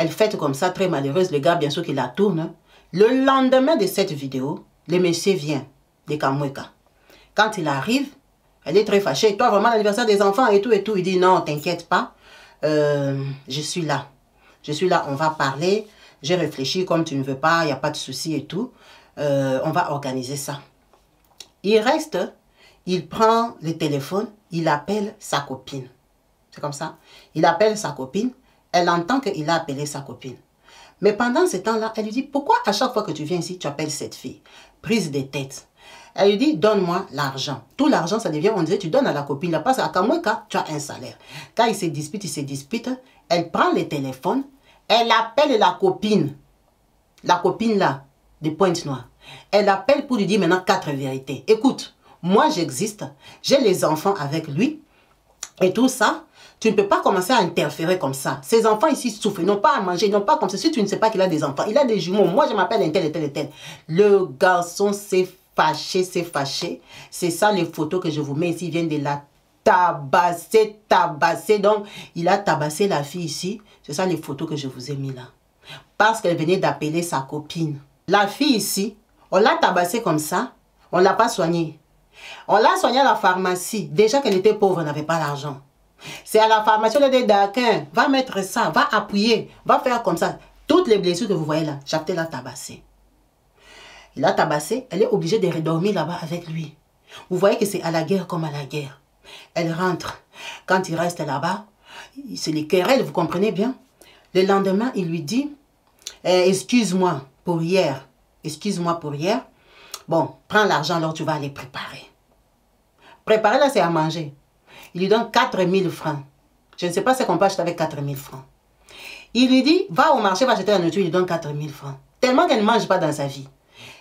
fait comme ça, très malheureuse. Le gars, bien sûr, qui la tourne. Le lendemain de cette vidéo, le monsieur vient de Kamweka. Quand il arrive, elle est très fâchée. Toi, vraiment, l'anniversaire des enfants et tout, et tout. Il dit, non, t'inquiète pas. Je suis là. Je suis là, on va parler. J'ai réfléchi, comme tu ne veux pas, il n'y a pas de souci et tout. On va organiser ça. Il reste, il prend le téléphone, il appelle sa copine. C'est comme ça. Il appelle sa copine. Elle entend qu'il a appelé sa copine. Mais pendant ce temps-là, elle lui dit, pourquoi à chaque fois que tu viens ici, tu appelles cette fille? Prise de tête. Elle lui dit, donne-moi l'argent. Tout l'argent, ça devient, on disait, tu donnes à la copine. Là, parce qu'à Kamweka, tu as un salaire. Quand il se dispute, elle prend le téléphone, elle appelle la copine. La copine là, de Pointe-Noire. Elle appelle pour lui dire maintenant 4 vérités. Écoute, moi j'existe, j'ai les enfants avec lui, et tout ça, tu ne peux pas commencer à interférer comme ça. Ces enfants ici souffrent, ils n'ont pas à manger, ils n'ont pas comme ça. Si tu ne sais pas qu'il a des enfants, il a des jumeaux, moi je m'appelle un tel et tel et tel. Le garçon s'est fâché, c'est fâché. C'est ça les photos que je vous mets ici, ils viennent de la tabasser. Donc, il a tabassé la fille ici. C'est ça les photos que je vous ai mis là. Parce qu'elle venait d'appeler sa copine. La fille ici, on l'a tabassée comme ça, on ne l'a pas soignée. On l'a soignée à la pharmacie. Déjà qu'elle était pauvre, elle n'avait pas l'argent. C'est à la pharmacie, on a dit, d'accord, va mettre ça, va appuyer, va faire comme ça. Toutes les blessures que vous voyez là, Jafté l'a tabassée. Il l'a tabassée, elle est obligée de redormir là-bas avec lui. Vous voyez que c'est à la guerre comme à la guerre. Elle rentre. Quand il reste là-bas, c'est les querelles, vous comprenez bien. Le lendemain, il lui dit, excuse-moi pour hier. Excuse-moi pour hier. Bon, prends l'argent, alors tu vas aller préparer. Préparer, là, c'est à manger. Il lui donne 4 000 francs. Je ne sais pas ce qu'on peut acheter avec 4 000 francs. Il lui dit, va au marché, va acheter la nourriture, il lui donne 4 000 francs. Tellement qu'elle ne mange pas dans sa vie.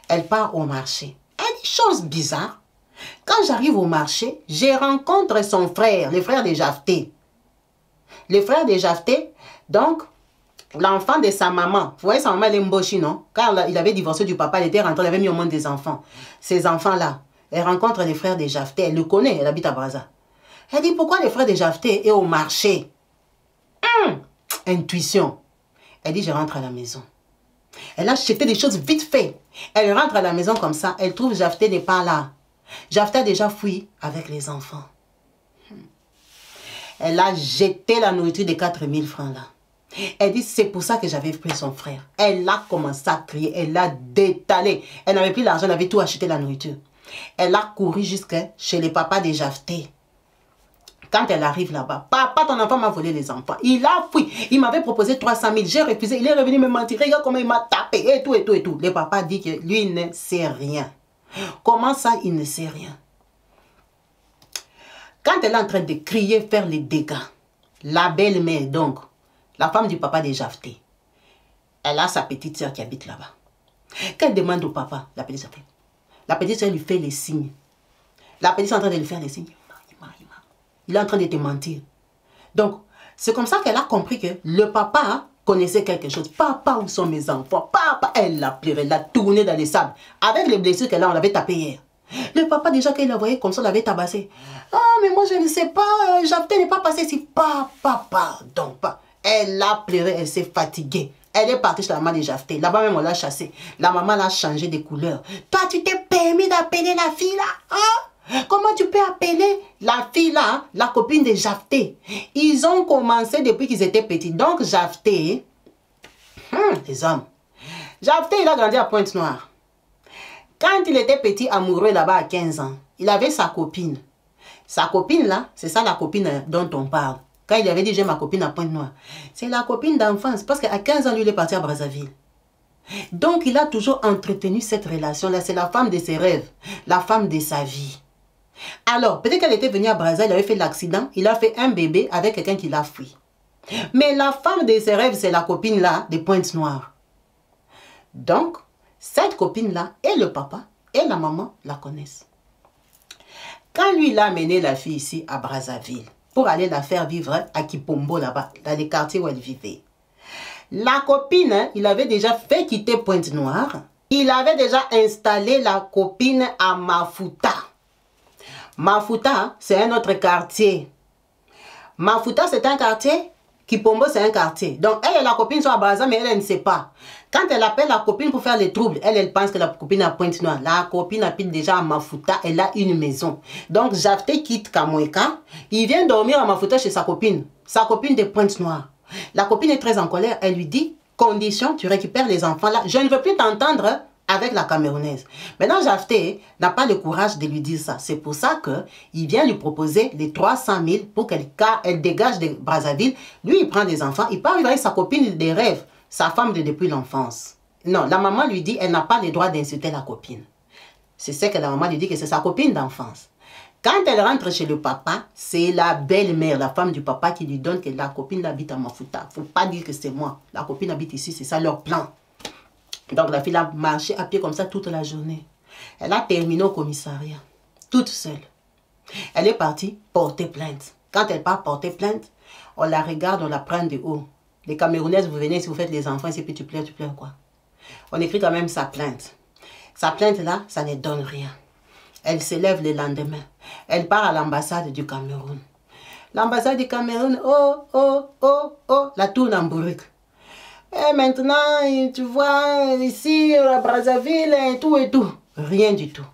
Elle part au marché. Elle dit, chose bizarre. Quand j'arrive au marché, je rencontre son frère, le frère de Jafté. Le frère de Jafté, donc, l'enfant de sa maman. Vous voyez, sa maman, elle est mbochi, non? Car il avait divorcé du papa, il était rentré, il avait mis au monde des enfants. Ces enfants-là, elle rencontre les frères de Jafté. Elle le connaît, elle habite à Brazza. Elle dit, pourquoi le frère de Jafté est au marché? Intuition. Elle dit, je rentre à la maison. Elle a acheté des choses vite fait. Elle rentre à la maison comme ça. Elle trouve Jafté n'est pas là. Jafté a déjà fui avec les enfants. Elle a jeté la nourriture de 4 000 francs là. Elle dit, c'est pour ça que j'avais pris son frère. Elle a commencé à crier. Elle a détalé. Elle n'avait plus l'argent, elle avait tout acheté la nourriture. Elle a couru jusqu'à chez les papas de Jafté. Quand elle arrive là-bas, papa, ton enfant m'a volé les enfants. Il a fui. Il m'avait proposé 300 000. J'ai refusé. Il est revenu me mentir. Regarde comment il m'a tapé. Et tout, et tout, et tout. Le papa dit que lui, il ne sait rien. Comment ça, il ne sait rien? Quand elle est en train de crier, faire les dégâts, la belle-mère, donc, la femme du papa de Jafté, elle a sa petite soeur qui habite là-bas. Quand elle demande au papa, la petite soeur lui fait les signes. La petite soeur est en train de lui faire les signes. Il est en train de te mentir. Donc, c'est comme ça qu'elle a compris que le papa connaissait quelque chose. Papa, où sont mes enfants? Papa, elle l'a pleuré, elle l'a tourné dans les sables. Avec les blessures qu'elle a, on l'avait tapé hier. Le papa, déjà, quand il la voyait comme ça, on l'avait tabassé. Ah, mais moi, je ne sais pas, Jafté n'est pas passé ici. Papa, pardon, pas. Elle a pleuré, elle s'est fatiguée. Elle est partie chez la maman de Jafté. Là-bas même, on l'a chassée. La maman l'a changé de couleur. Toi, tu t'es permis d'appeler la fille là, hein? Comment tu peux appeler la fille là, la copine de Jafté? Ils ont commencé depuis qu'ils étaient petits. Donc Jafté, Les hommes. Jafté, il a grandi à Pointe-Noire. Quand il était petit, amoureux là-bas à 15 ans, il avait sa copine. Sa copine là, c'est ça la copine dont on parle. Quand il avait dit j'ai ma copine à Pointe-Noire, c'est la copine d'enfance. Parce qu'à 15 ans, lui, il est parti à Brazzaville. Donc, il a toujours entretenu cette relation-là. C'est la femme de ses rêves, la femme de sa vie. Alors, peut-être qu'elle était venue à Brazzaville, il avait fait l'accident, il a fait un bébé avec quelqu'un qui l'a fui. Mais la femme de ses rêves, c'est la copine-là de Pointe-Noire. Donc, cette copine-là, et le papa, et la maman la connaissent. Quand lui, il a amené la fille ici à Brazzaville, pour aller la faire vivre à Kipombo, là-bas, dans les quartiers où elle vivait. La copine, hein, il avait déjà fait quitter Pointe-Noire. Il avait déjà installé la copine à Mafuta. Mafuta, hein, c'est un autre quartier. Mafuta, c'est un quartier. Kipombo, c'est un quartier. Donc, elle et la copine sont à Brazzaville, mais elle ne sait pas. Quand elle appelle la copine pour faire les troubles, elle pense que la copine est à Pointe-Noire. La copine habite déjà à Mafuta, elle a une maison. Donc, Jafté quitte Kamweka. Il vient dormir à Mafuta chez sa copine de Pointe-Noire. La copine est très en colère. Elle lui dit, condition, tu récupères les enfants là. Je ne veux plus t'entendre avec la Camerounaise. Maintenant, Jafté n'a pas le courage de lui dire ça. C'est pour ça qu'il vient lui proposer les 300 000 pour qu'elle dégage de Brazzaville. Lui, il prend des enfants. Il part vivre avec sa copine des rêves, sa femme depuis l'enfance. Non, la maman lui dit, elle n'a pas le droit d'insulter la copine. C'est ce que la maman lui dit, que c'est sa copine d'enfance. Quand elle rentre chez le papa, c'est la belle-mère, la femme du papa, qui lui donne que la copine habite à Mafuta. Il ne faut pas dire que c'est moi. La copine habite ici, c'est ça leur plan. Donc la fille a marché à pied comme ça toute la journée. Elle a terminé au commissariat, toute seule. Elle est partie porter plainte. Quand elle part porter plainte, on la regarde, on la prend de haut. Les Camerounaises, vous venez, si vous faites les enfants, et puis tu pleures quoi? On écrit quand même sa plainte. Sa plainte là, ça ne donne rien. Elle s'élève le lendemain. Elle part à l'ambassade du Cameroun. L'ambassade du Cameroun, la tourne en bourrique. Et maintenant, tu vois, ici, à Brazzaville, et tout. Rien du tout.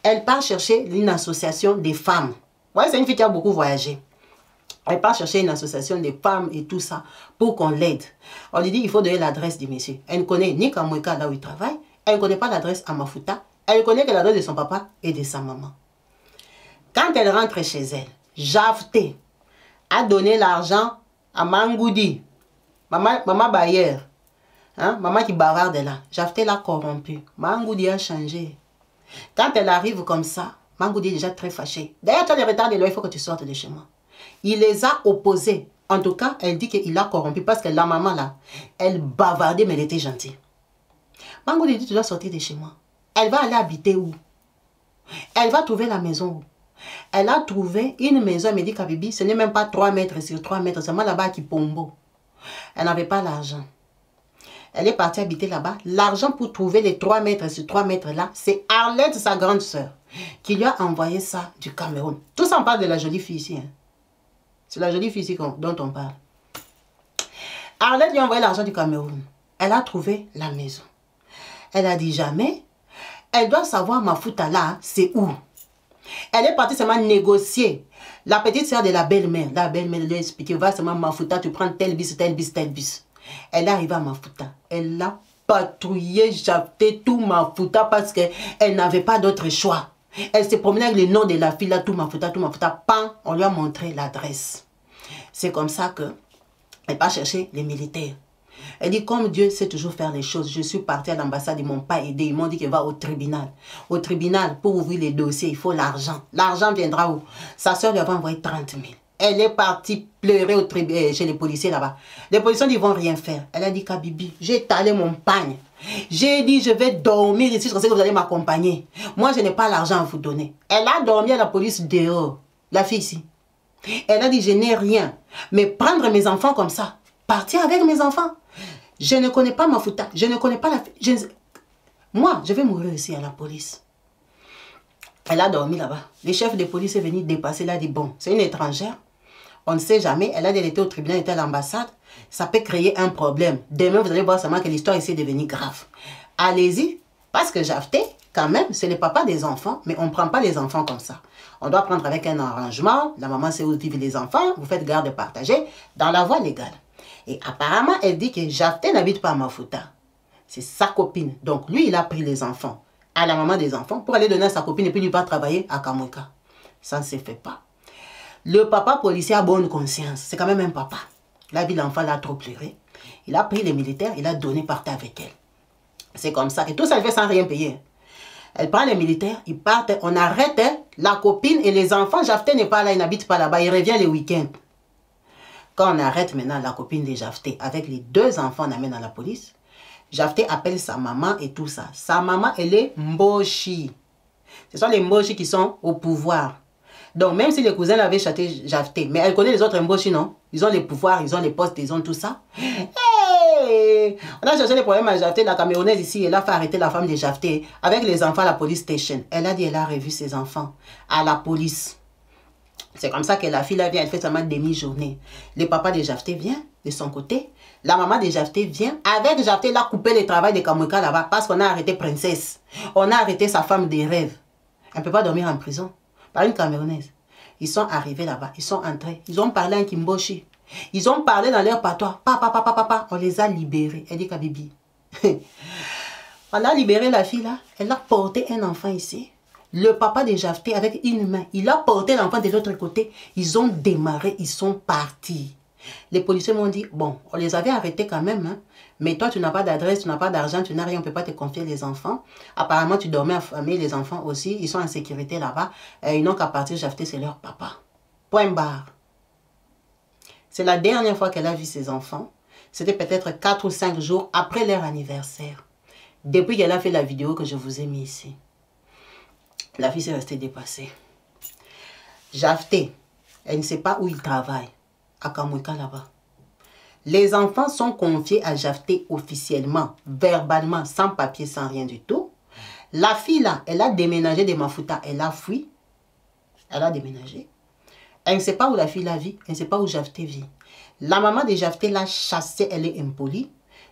Elle part chercher une association des femmes. Ouais, c'est une fille qui a beaucoup voyagé. Elle part chercher une association des femmes et tout ça pour qu'on l'aide. On lui dit, il faut donner l'adresse du monsieur. Elle ne connaît ni Kamweka, là où il travaille. Elle ne connaît pas l'adresse à Mafuta. Elle connaît que l'adresse de son papa et de sa maman. Quand elle rentre chez elle, Jafté a donné l'argent à Mangoudi, maman Bayer, hein, maman qui bavarde là. Jafté l'a corrompu. Mangoudi a changé. Quand elle arrive comme ça, Mangoudi est déjà très fâché. D'ailleurs, tu as les retards de l'eau, il faut que tu sortes de chez moi. Il les a opposés. En tout cas, elle dit qu'il l'a corrompu parce que la maman là, elle bavardait, mais elle était gentille. Mangoudi dit, tu dois sortir de chez moi. Elle va aller habiter où? Elle va trouver la maison où? Elle a trouvé une maison, elle me dit Kabibi, ce n'est même pas 3 mètres sur 3 mètres, seulement là-bas à Kipombo. Elle n'avait pas l'argent. Elle est partie habiter là-bas. L'argent pour trouver les 3 mètres sur 3 mètres là, c'est Arlette, sa grande sœur, qui lui a envoyé ça du Cameroun. Tout ça, on parle de la jolie fille ici. Hein. C'est la jolie fille ici dont on parle. Arlette lui a envoyé l'argent du Cameroun. Elle a trouvé la maison. Elle a dit jamais. Elle doit savoir Mafuta là, c'est où. Elle est partie seulement négocier. La petite soeur de la belle-mère. La belle-mère lui a expliqué, va seulement Mafuta, tu prends tel bus, tel bus, tel bus. Elle est arrivée à Mafuta. Elle a patrouillé, Jafté, tout Mafuta parce qu'elle n'avait pas d'autre choix. Elle se promenait avec le nom de la fille là, tout Mafuta, pan, on lui a montré l'adresse. C'est comme ça qu'elle va chercher les militaires. Elle dit, comme Dieu sait toujours faire les choses, je suis partie à l'ambassade, ils ne m'ont pas aidé. Ils m'ont dit qu'elle va au tribunal. Au tribunal, pour ouvrir les dossiers, il faut l'argent. L'argent viendra où? Sa soeur lui avait envoyé 30 000. Elle est partie pleurer chez les policiers là-bas. Les policiers disent, ils ne vont rien faire. Elle a dit, Kabibi, j'ai étalé mon pagne. J'ai dit, je vais dormir ici, je sais que vous allez m'accompagner. Moi, je n'ai pas l'argent à vous donner. Elle a dormi à la police dehors. La fille ici. Elle a dit, je n'ai rien. Mais prendre mes enfants comme ça, partir avec mes enfants. Je ne connais pas Mafuta. Je ne connais pas la fille. Moi, je vais mourir ici à la police. Elle a dormi là-bas. Le chef de police est venu dépasser. Il a dit, bon, c'est une étrangère. On ne sait jamais. Elle a dit, elle était au tribunal, elle était à l'ambassade. Ça peut créer un problème. Demain, vous allez voir seulement que l'histoire ici est devenue grave. Allez-y. Parce que Jafté, quand même, c'est le papa des enfants. Mais on ne prend pas les enfants comme ça. On doit prendre avec un arrangement. La maman sait où vivent les enfants. Vous faites garde partagée dans la voie légale. Et apparemment, elle dit que Jafté n'habite pas à Mafuta. C'est sa copine. Donc, lui, il a pris les enfants à la maman des enfants pour aller donner à sa copine et puis lui pas travailler à Kamweka. Ça ne se fait pas. Le papa policier a bonne conscience. C'est quand même un papa. Il a vu l'enfant, il a trop pleuré. Il a pris les militaires, il a donné partir avec elle. C'est comme ça. Et tout ça, elle fait sans rien payer. Elle prend les militaires, ils partent, on arrête la copine et les enfants. Jafté n'est pas là, il n'habite pas là-bas, il revient les week-ends. Quand on arrête maintenant la copine de Jafté avec les 2 enfants, on amène à la police. Jafté appelle sa maman et tout ça. Sa maman, elle est Mboshi. Ce sont les Mboshi qui sont au pouvoir. Donc, même si les cousins l'avaient châté Jafté, mais elle connaît les autres Mboshi, non? Ils ont les pouvoirs, ils ont les postes, ils ont tout ça. Hey! On a cherché les problèmes à Jafté, la Camerounaise ici, elle a fait arrêter la femme de Jafté avec les enfants à la police station. Elle a dit, elle a revu ses enfants à la police. C'est comme ça que la fille là vient, elle fait seulement demi-journée. Le papa de Jafté vient de son côté. La maman de Jafté vient. Avec Jafté, elle a coupé le travail de Kamweka là-bas parce qu'on a arrêté Princesse. On a arrêté sa femme des rêves. Elle ne peut pas dormir en prison. Par une Camerounaise. Ils sont arrivés là-bas. Ils sont entrés. Ils ont parlé en Kimboshi. Ils ont parlé dans leur patois. Papa. On les a libérés. Elle dit Kabibi. On a libéré la fille là. Elle a porté un enfant ici. Le papa de Jafté avec une main. Il a porté l'enfant de l'autre côté. Ils ont démarré. Ils sont partis. Les policiers m'ont dit, bon, on les avait arrêtés quand même, hein, mais toi, tu n'as pas d'adresse, tu n'as pas d'argent, tu n'as rien, on ne peut pas te confier les enfants. Apparemment, tu dormais en famille, les enfants aussi, ils sont en sécurité là-bas. Ils n'ont qu'à partir, Jafté, c'est leur papa. Point barre. C'est la dernière fois qu'elle a vu ses enfants. C'était peut-être 4 ou 5 jours après leur anniversaire. Depuis qu'elle a fait la vidéo que je vous ai mis ici. La fille s'est restée dépassée. Jafté, elle ne sait pas où il travaille. À Kamweka là-bas. Les enfants sont confiés à Jafté officiellement, verbalement, sans papier, sans rien du tout. La fille là, elle a déménagé de Mafuta, elle a fui. Elle a déménagé. Elle ne sait pas où la fille la vit, elle ne sait pas où Jafté vit. La maman de Jafté l'a chassée, elle est impolie.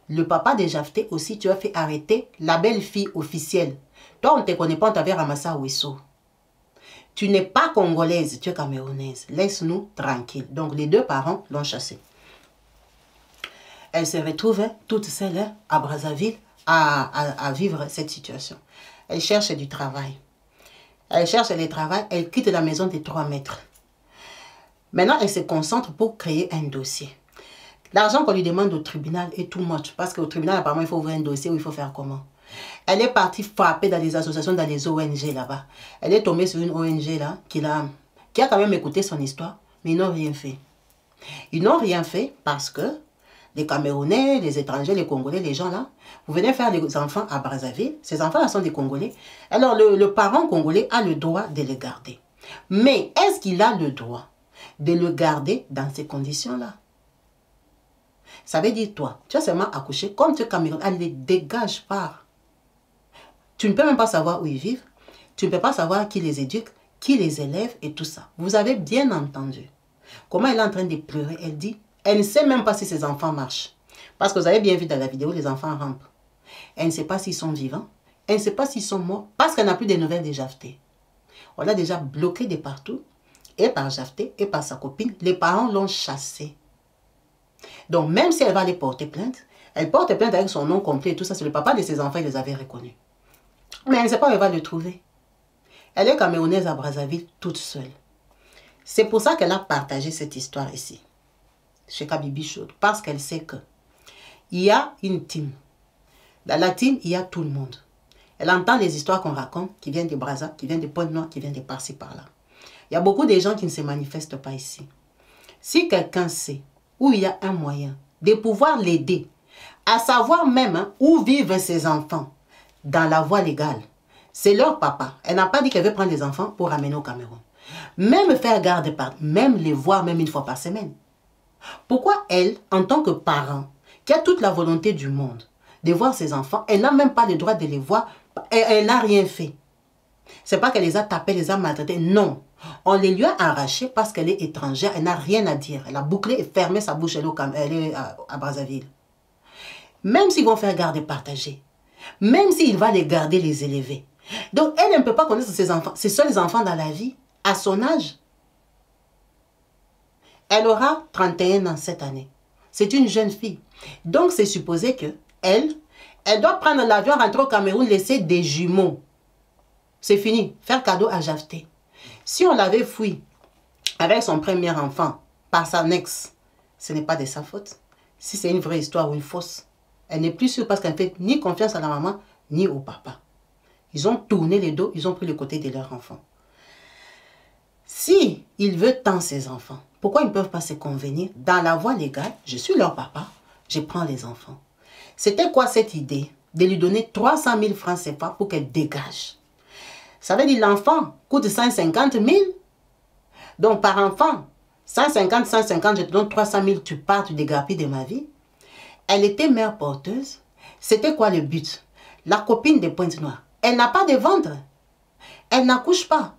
Le papa de Jafté aussi, tu as fait arrêter la belle-fille officielle. Toi, on ne te connaît pas, on t'avait ramassé à Ouesso. Tu n'es pas congolaise, tu es camerounaise. Laisse-nous tranquille. Donc, les 2 parents l'ont chassée. Elle se retrouve toute seule à Brazzaville à vivre cette situation. Elle cherche du travail. Elle cherche le travail, elle quitte la maison des 3 mètres. Maintenant, elle se concentre pour créer un dossier. L'argent qu'on lui demande au tribunal est too much. Parce qu'au tribunal, apparemment, il faut ouvrir un dossier où il faut faire comment? Elle est partie frapper dans les associations, dans les ONG là-bas. Elle est tombée sur une ONG là, qui a quand même écouté son histoire, mais ils n'ont rien fait. Ils n'ont rien fait parce que les Camerounais, les étrangers, les Congolais, les gens là, vous venez faire des enfants à Brazzaville, ces enfants-là sont des Congolais. Alors le parent congolais a le droit de les garder. Mais est-ce qu'il a le droit de le garder dans ces conditions-là? Ça veut dire toi, tu as seulement accouché, comme tu es Camerounais, elle les dégage par. Tu ne peux même pas savoir où ils vivent. Tu ne peux pas savoir qui les éduque, qui les élève et tout ça. Vous avez bien entendu. Comment elle est en train de pleurer. Elle dit, elle ne sait même pas si ses enfants marchent. Parce que vous avez bien vu dans la vidéo, les enfants rampent. Elle ne sait pas s'ils sont vivants. Elle ne sait pas s'ils sont morts. Parce qu'elle n'a plus de nouvelles de Jafté. On l'a déjà bloqué de partout. Et par Jafté et par sa copine. Les parents l'ont chassée. Donc même si elle va aller porter plainte, elle porte plainte avec son nom complet et tout ça. C'est le papa de ses enfants, il les avait reconnus. Mais elle ne sait pas où elle va le trouver. Elle est camerounaise à Brazzaville toute seule. C'est pour ça qu'elle a partagé cette histoire ici. Chez Kabibi Show. Parce qu'elle sait que il y a une team. Dans la team, il y a tout le monde. Elle entend les histoires qu'on raconte, qui viennent de Brazza, qui viennent de Pointe-Noire, qui viennent de par-ci, par-là. Il y a beaucoup de gens qui ne se manifestent pas ici. Si quelqu'un sait où il y a un moyen de pouvoir l'aider, à savoir même où vivent ses enfants, dans la voie légale, c'est leur papa. Elle n'a pas dit qu'elle veut prendre les enfants pour ramener au Cameroun. Même faire garde par, même les voir même 1 fois par semaine. Pourquoi elle, en tant que parent, qui a toute la volonté du monde de voir ses enfants, elle n'a même pas le droit de les voir, elle n'a rien fait. C'est pas qu'elle les a tapés, les a maltraités, non. On les lui a arrachés parce qu'elle est étrangère, elle n'a rien à dire. Elle a bouclé et fermé sa bouche, elle est à Brazzaville. Même s'ils vont faire garde partagée, même s'il va les garder, les élever. Donc elle ne peut pas connaître ses enfants, ses seuls enfants dans la vie, à son âge. Elle aura 31 ans cette année. C'est une jeune fille. Donc, c'est supposé que elle doit prendre l'avion, rentrer au Cameroun, laisser des jumeaux. C'est fini. Faire cadeau à Jafté. Si on l'avait fouillé avec son premier enfant, par sa ex, ce n'est pas de sa faute. Si c'est une vraie histoire ou une fausse, elle n'est plus sûre parce qu'elle ne fait ni confiance à la maman, ni au papa. Ils ont tourné les dos, ils ont pris le côté de leur enfant. Si il veut tant ses enfants, pourquoi ils ne peuvent pas se convenir? Dans la voie légale, je suis leur papa, je prends les enfants. C'était quoi cette idée de lui donner 300 000 francs CFA pour qu'elle dégage? Ça veut dire l'enfant coûte 150 000. Donc par enfant, 150, 150, je te donne 300 000, tu pars, tu dégrapilles de ma vie. Elle était mère porteuse. C'était quoi le but? La copine de Pointe-Noire. Elle n'a pas de ventre. Elle n'accouche pas.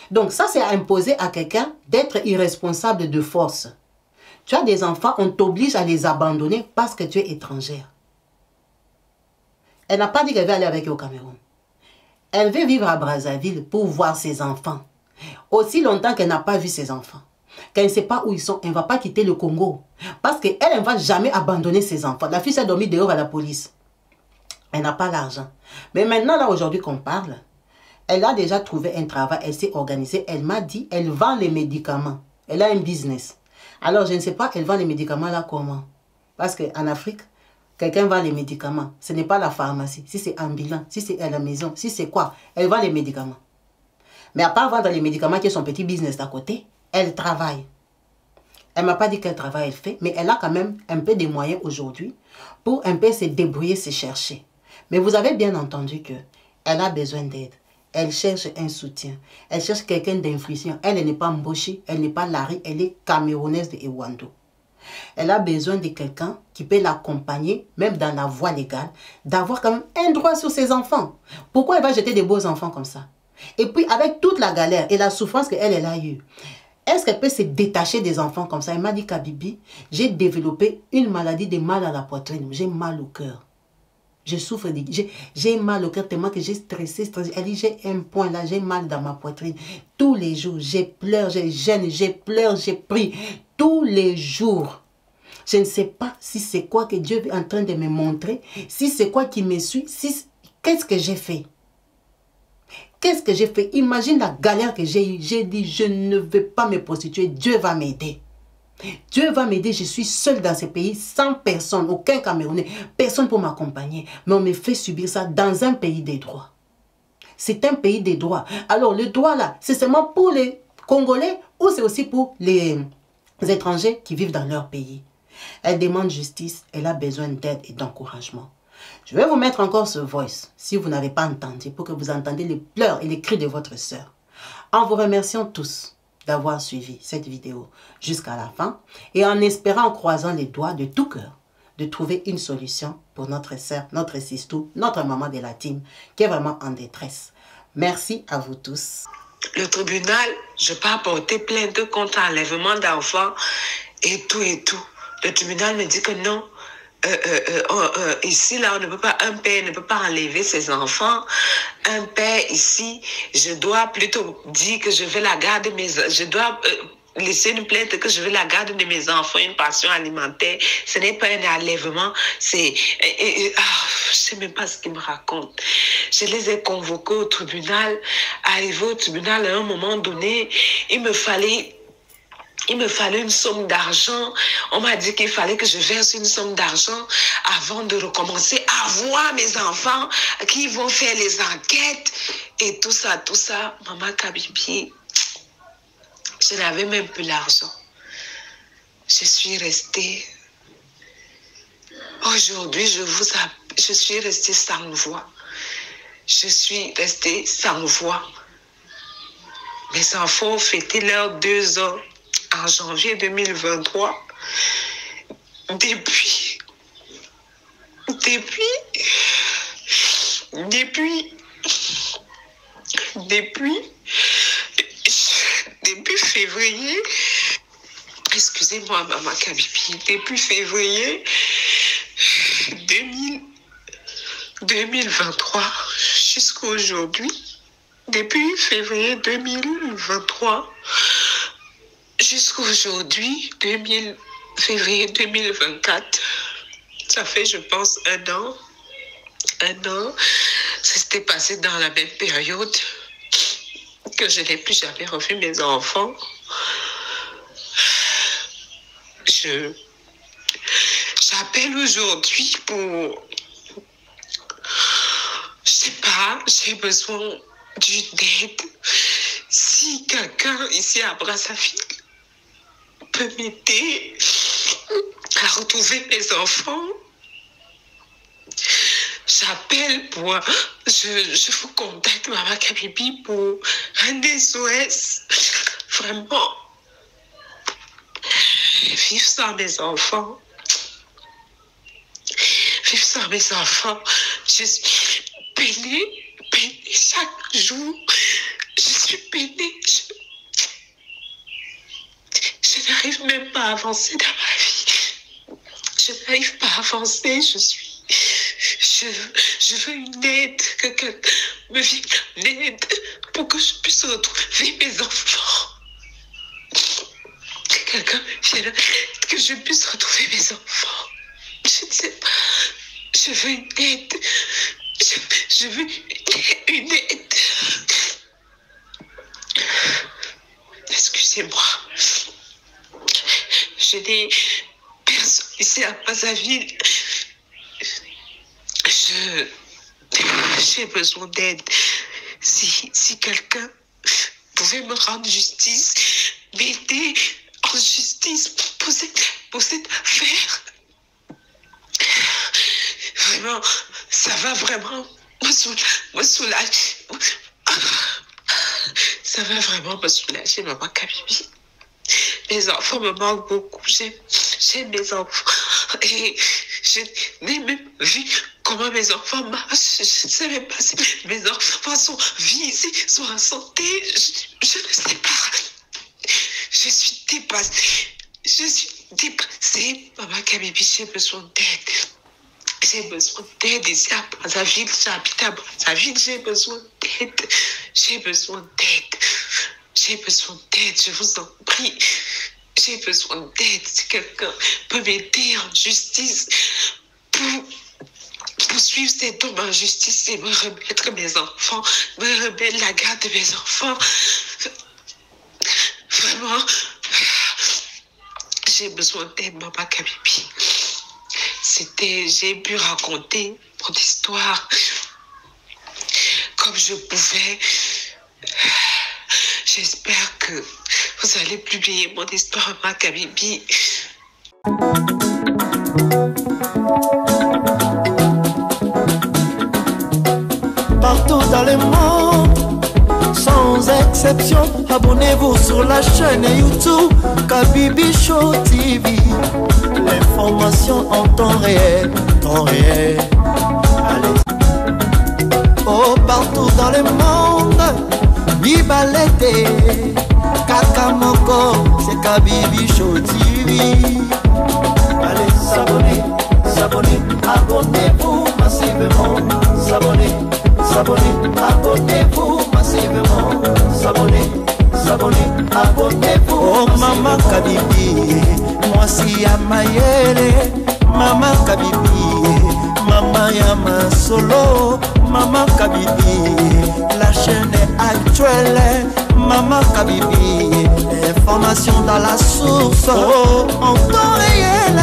Donc ça, c'est imposer à quelqu'un d'être irresponsable de force. Tu as des enfants, on t'oblige à les abandonner parce que tu es étrangère. Elle n'a pas dit qu'elle veut aller avec eux au Cameroun. Elle veut vivre à Brazzaville pour voir ses enfants. Aussi longtemps qu'elle n'a pas vu ses enfants. Qu'elle ne sait pas où ils sont, elle ne va pas quitter le Congo. Parce qu'elle ne va jamais abandonner ses enfants. La fille s'est dormie dehors à la police. Elle n'a pas l'argent. Mais maintenant, là, aujourd'hui qu'on parle, elle a déjà trouvé un travail, elle s'est organisée. Elle m'a dit, elle vend les médicaments. Elle a un business. Alors, je ne sais pas, elle vend les médicaments là comment? Parce qu'en Afrique, quelqu'un vend les médicaments. Ce n'est pas la pharmacie. Si c'est ambulant, si c'est à la maison, si c'est quoi, elle vend les médicaments. Mais à part vendre les médicaments qui est son petit business d'à côté, elle travaille. Elle ne m'a pas dit quel travail elle fait, mais elle a quand même un peu de moyens aujourd'hui pour un peu se débrouiller, se chercher. Mais vous avez bien entendu qu'elle a besoin d'aide. Elle cherche un soutien. Elle cherche quelqu'un d'influent. Elle n'est pas Mboshi, elle n'est pas Larry, elle est camerounaise de Ewando. Elle a besoin de quelqu'un qui peut l'accompagner, même dans la voie légale, d'avoir quand même un droit sur ses enfants. Pourquoi elle va jeter des beaux enfants comme ça? Et puis, avec toute la galère et la souffrance qu'elle a eue, est-ce qu'elle peut se détacher des enfants comme ça? Elle m'a dit, Kabibi, j'ai développé une maladie de mal à la poitrine. J'ai mal au cœur. Je souffre, j'ai mal au cœur tellement que j'ai stressé. Elle dit, j'ai un point là, j'ai mal dans ma poitrine. Tous les jours, j'ai pleuré, j'ai gêné, j'ai pleuré, j'ai pris. Tous les jours. Je ne sais pas si c'est quoi que Dieu est en train de me montrer, si c'est quoi qui me suit, qu'est-ce que j'ai fait? Qu'est-ce que j'ai fait? Imagine la galère que j'ai eue. J'ai dit, je ne veux pas me prostituer. Dieu va m'aider. Dieu va m'aider. Je suis seule dans ce pays, sans personne, aucun Camerounais, personne pour m'accompagner. Mais on me fait subir ça dans un pays des droits. C'est un pays des droits. Alors, le droit là, c'est seulement pour les Congolais ou c'est aussi pour les étrangers qui vivent dans leur pays? Elle demande justice. Elle a besoin d'aide et d'encouragement. Je vais vous mettre encore ce voice, si vous n'avez pas entendu, pour que vous entendiez les pleurs et les cris de votre sœur. En vous remerciant tous d'avoir suivi cette vidéo jusqu'à la fin et en espérant, en croisant les doigts de tout cœur, de trouver une solution pour notre sœur, notre sistou, notre maman de la team, qui est vraiment en détresse. Merci à vous tous. Le tribunal, je peux apporter plainte contre enlèvement d'enfants et tout et tout. Le tribunal me dit que non. Ici, là, on ne peut pas, un père ne peut pas enlever ses enfants. Un père, ici, je dois plutôt dire que je vais la garder, je dois laisser une plainte que je vais la garde de mes enfants, une pension alimentaire. Ce n'est pas un enlèvement, c'est... je ne sais même pas ce qu'ils me racontent. Je les ai convoqués au tribunal. Arrivé au tribunal, à un moment donné, il me fallait une somme d'argent. On m'a dit qu'il fallait que je verse une somme d'argent avant de recommencer à voir mes enfants qui vont faire les enquêtes et tout ça, tout ça. Maman Kabibi, je n'avais même plus l'argent. Je suis restée. Aujourd'hui, je suis restée sans voix. Je suis restée sans voix. Mes enfants ont fêté leurs 2 ans en janvier 2023. Depuis, février, excusez-moi, Maman Kabibi, depuis février 2023 jusqu'à aujourd'hui, depuis février 2023 jusqu'à aujourd'hui, 2024, février 2024. Ça fait, je pense, un an. Ça s'était passé dans la même période que je n'ai plus jamais revu mes enfants. J'appelle aujourd'hui pour... Je sais pas, j'ai besoin d'une aide. Si quelqu'un ici à Brazzaville peut m'aider à retrouver mes enfants, j'appelle pour... Je vous contacte, Maman Kabibi, pour un SOS. Vraiment. Vivre sans mes enfants. Vivre sans mes enfants. Je suis peinée chaque jour. Je suis peinée. Je n'arrive même pas à avancer dans ma vie. Je n'arrive pas à avancer. Je veux une aide, que quelqu'un me vienne une aide pour que je puisse retrouver mes enfants. Que quelqu'un vienne, que je puisse retrouver mes enfants. Je ne sais pas. Je veux une aide. Je veux une aide. Excusez-moi. Je n'ai personne ici à Brazzaville. J'ai besoin d'aide. Si quelqu'un pouvait me rendre justice, m'aider en justice pour cette affaire. Vraiment, ça va vraiment me soulager. Ça va vraiment me soulager, Maman Kabibi. Mes enfants me manquent beaucoup. J'aime mes enfants. Et je n'ai même vu comment mes enfants marchent. Je ne sais même pas si mes enfants sont visés, sont en santé. Je ne sais pas. Je suis dépassée. Maman Kabibi, j'ai besoin d'aide. J'ai besoin d'aide ici à Brazzaville. J'habite à Brazzaville. J'ai besoin d'aide. J'ai besoin d'aide. J'ai besoin d'aide. Je vous en prie. J'ai besoin d'aide. Si quelqu'un peut m'aider en justice pour poursuivre cet homme en justice et me remettre mes enfants, me remettre la garde de mes enfants. Vraiment, j'ai besoin d'aide, Maman Kabibi. J'ai pu raconter mon histoire comme je pouvais. J'espère que vous allez publier mon histoire, Maman Kabibi. Partout dans le monde, sans exception, abonnez-vous sur la chaîne YouTube Kabibi Show TV. L'information en temps réel, Allez. Oh, partout dans le monde, Bibalete, Kakamoko, c'est Kabibi Show TV. Allez, s'abonner, abonnez-vous massivement. S'abonner, abonnez-vous massivement. S'abonner, abonnez-vous. Oh, Maman Kabibi, moi si ya mayele, Maman Kabibi, Maman Yama Solo, Maman Kabibi, la chaîne est actuelle, Maman Kabibi, information dans la source. Oh, en temps réel,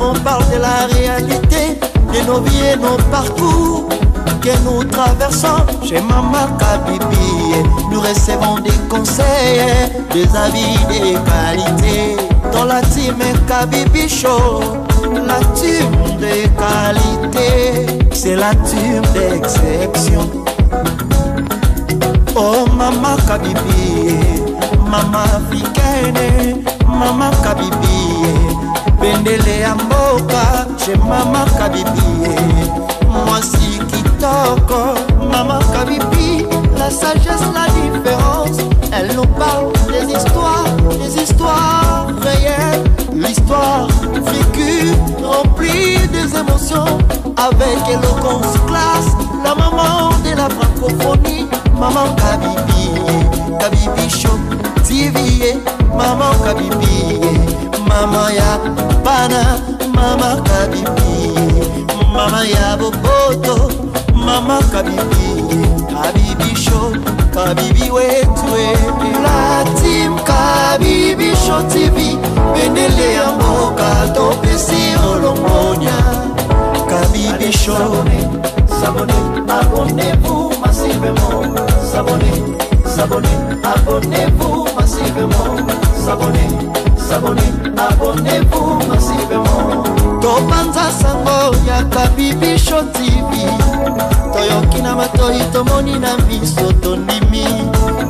on parle de la réalité, de nos vies et nos parcours que nous traversons. Chez Maman Kabibi, nous recevons des conseils, des avis, des qualités. Dans la team Kabibi Show, la team de qualité, c'est la team d'exception. Oh, Maman Kabibi, Maman africaine, Maman Kabibi, Bendele Amboka, chez Maman Kabibi, moi si Kitoko, Maman Kabibi, la sagesse, la différence, elle nous parle des histoires réelles, l'histoire vécue, remplie des émotions, avec éloquence, classe, la maman de la francophonie, Maman Kabibi, Kabibi Show TV, Maman Kabibi, Mama ya bana, mama Kabibi, mama ya boboto, mama Kabibi, Kabibi Show, Kabibi wetwe. La team Kabibi Show TV, benele ya mboka topesi olongonya. Kabibi Show, abonnez-vous massivement. Abonnez-vous massivement. Abonnez-vous massivement. Topanza sango ya Kabibi Show TV. Toyoki na matoi tomoni na miso tondimi.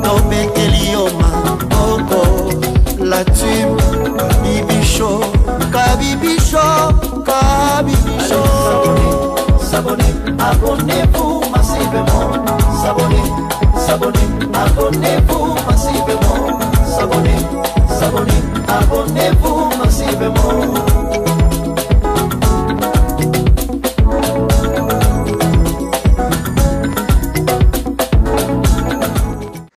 Tobekeli yoma oko. La team Kabibi Show. Kabibi Show. Kabibi Show. Abonnez-vous massivement. Abonnez-vous massivement. Abonnez-vous.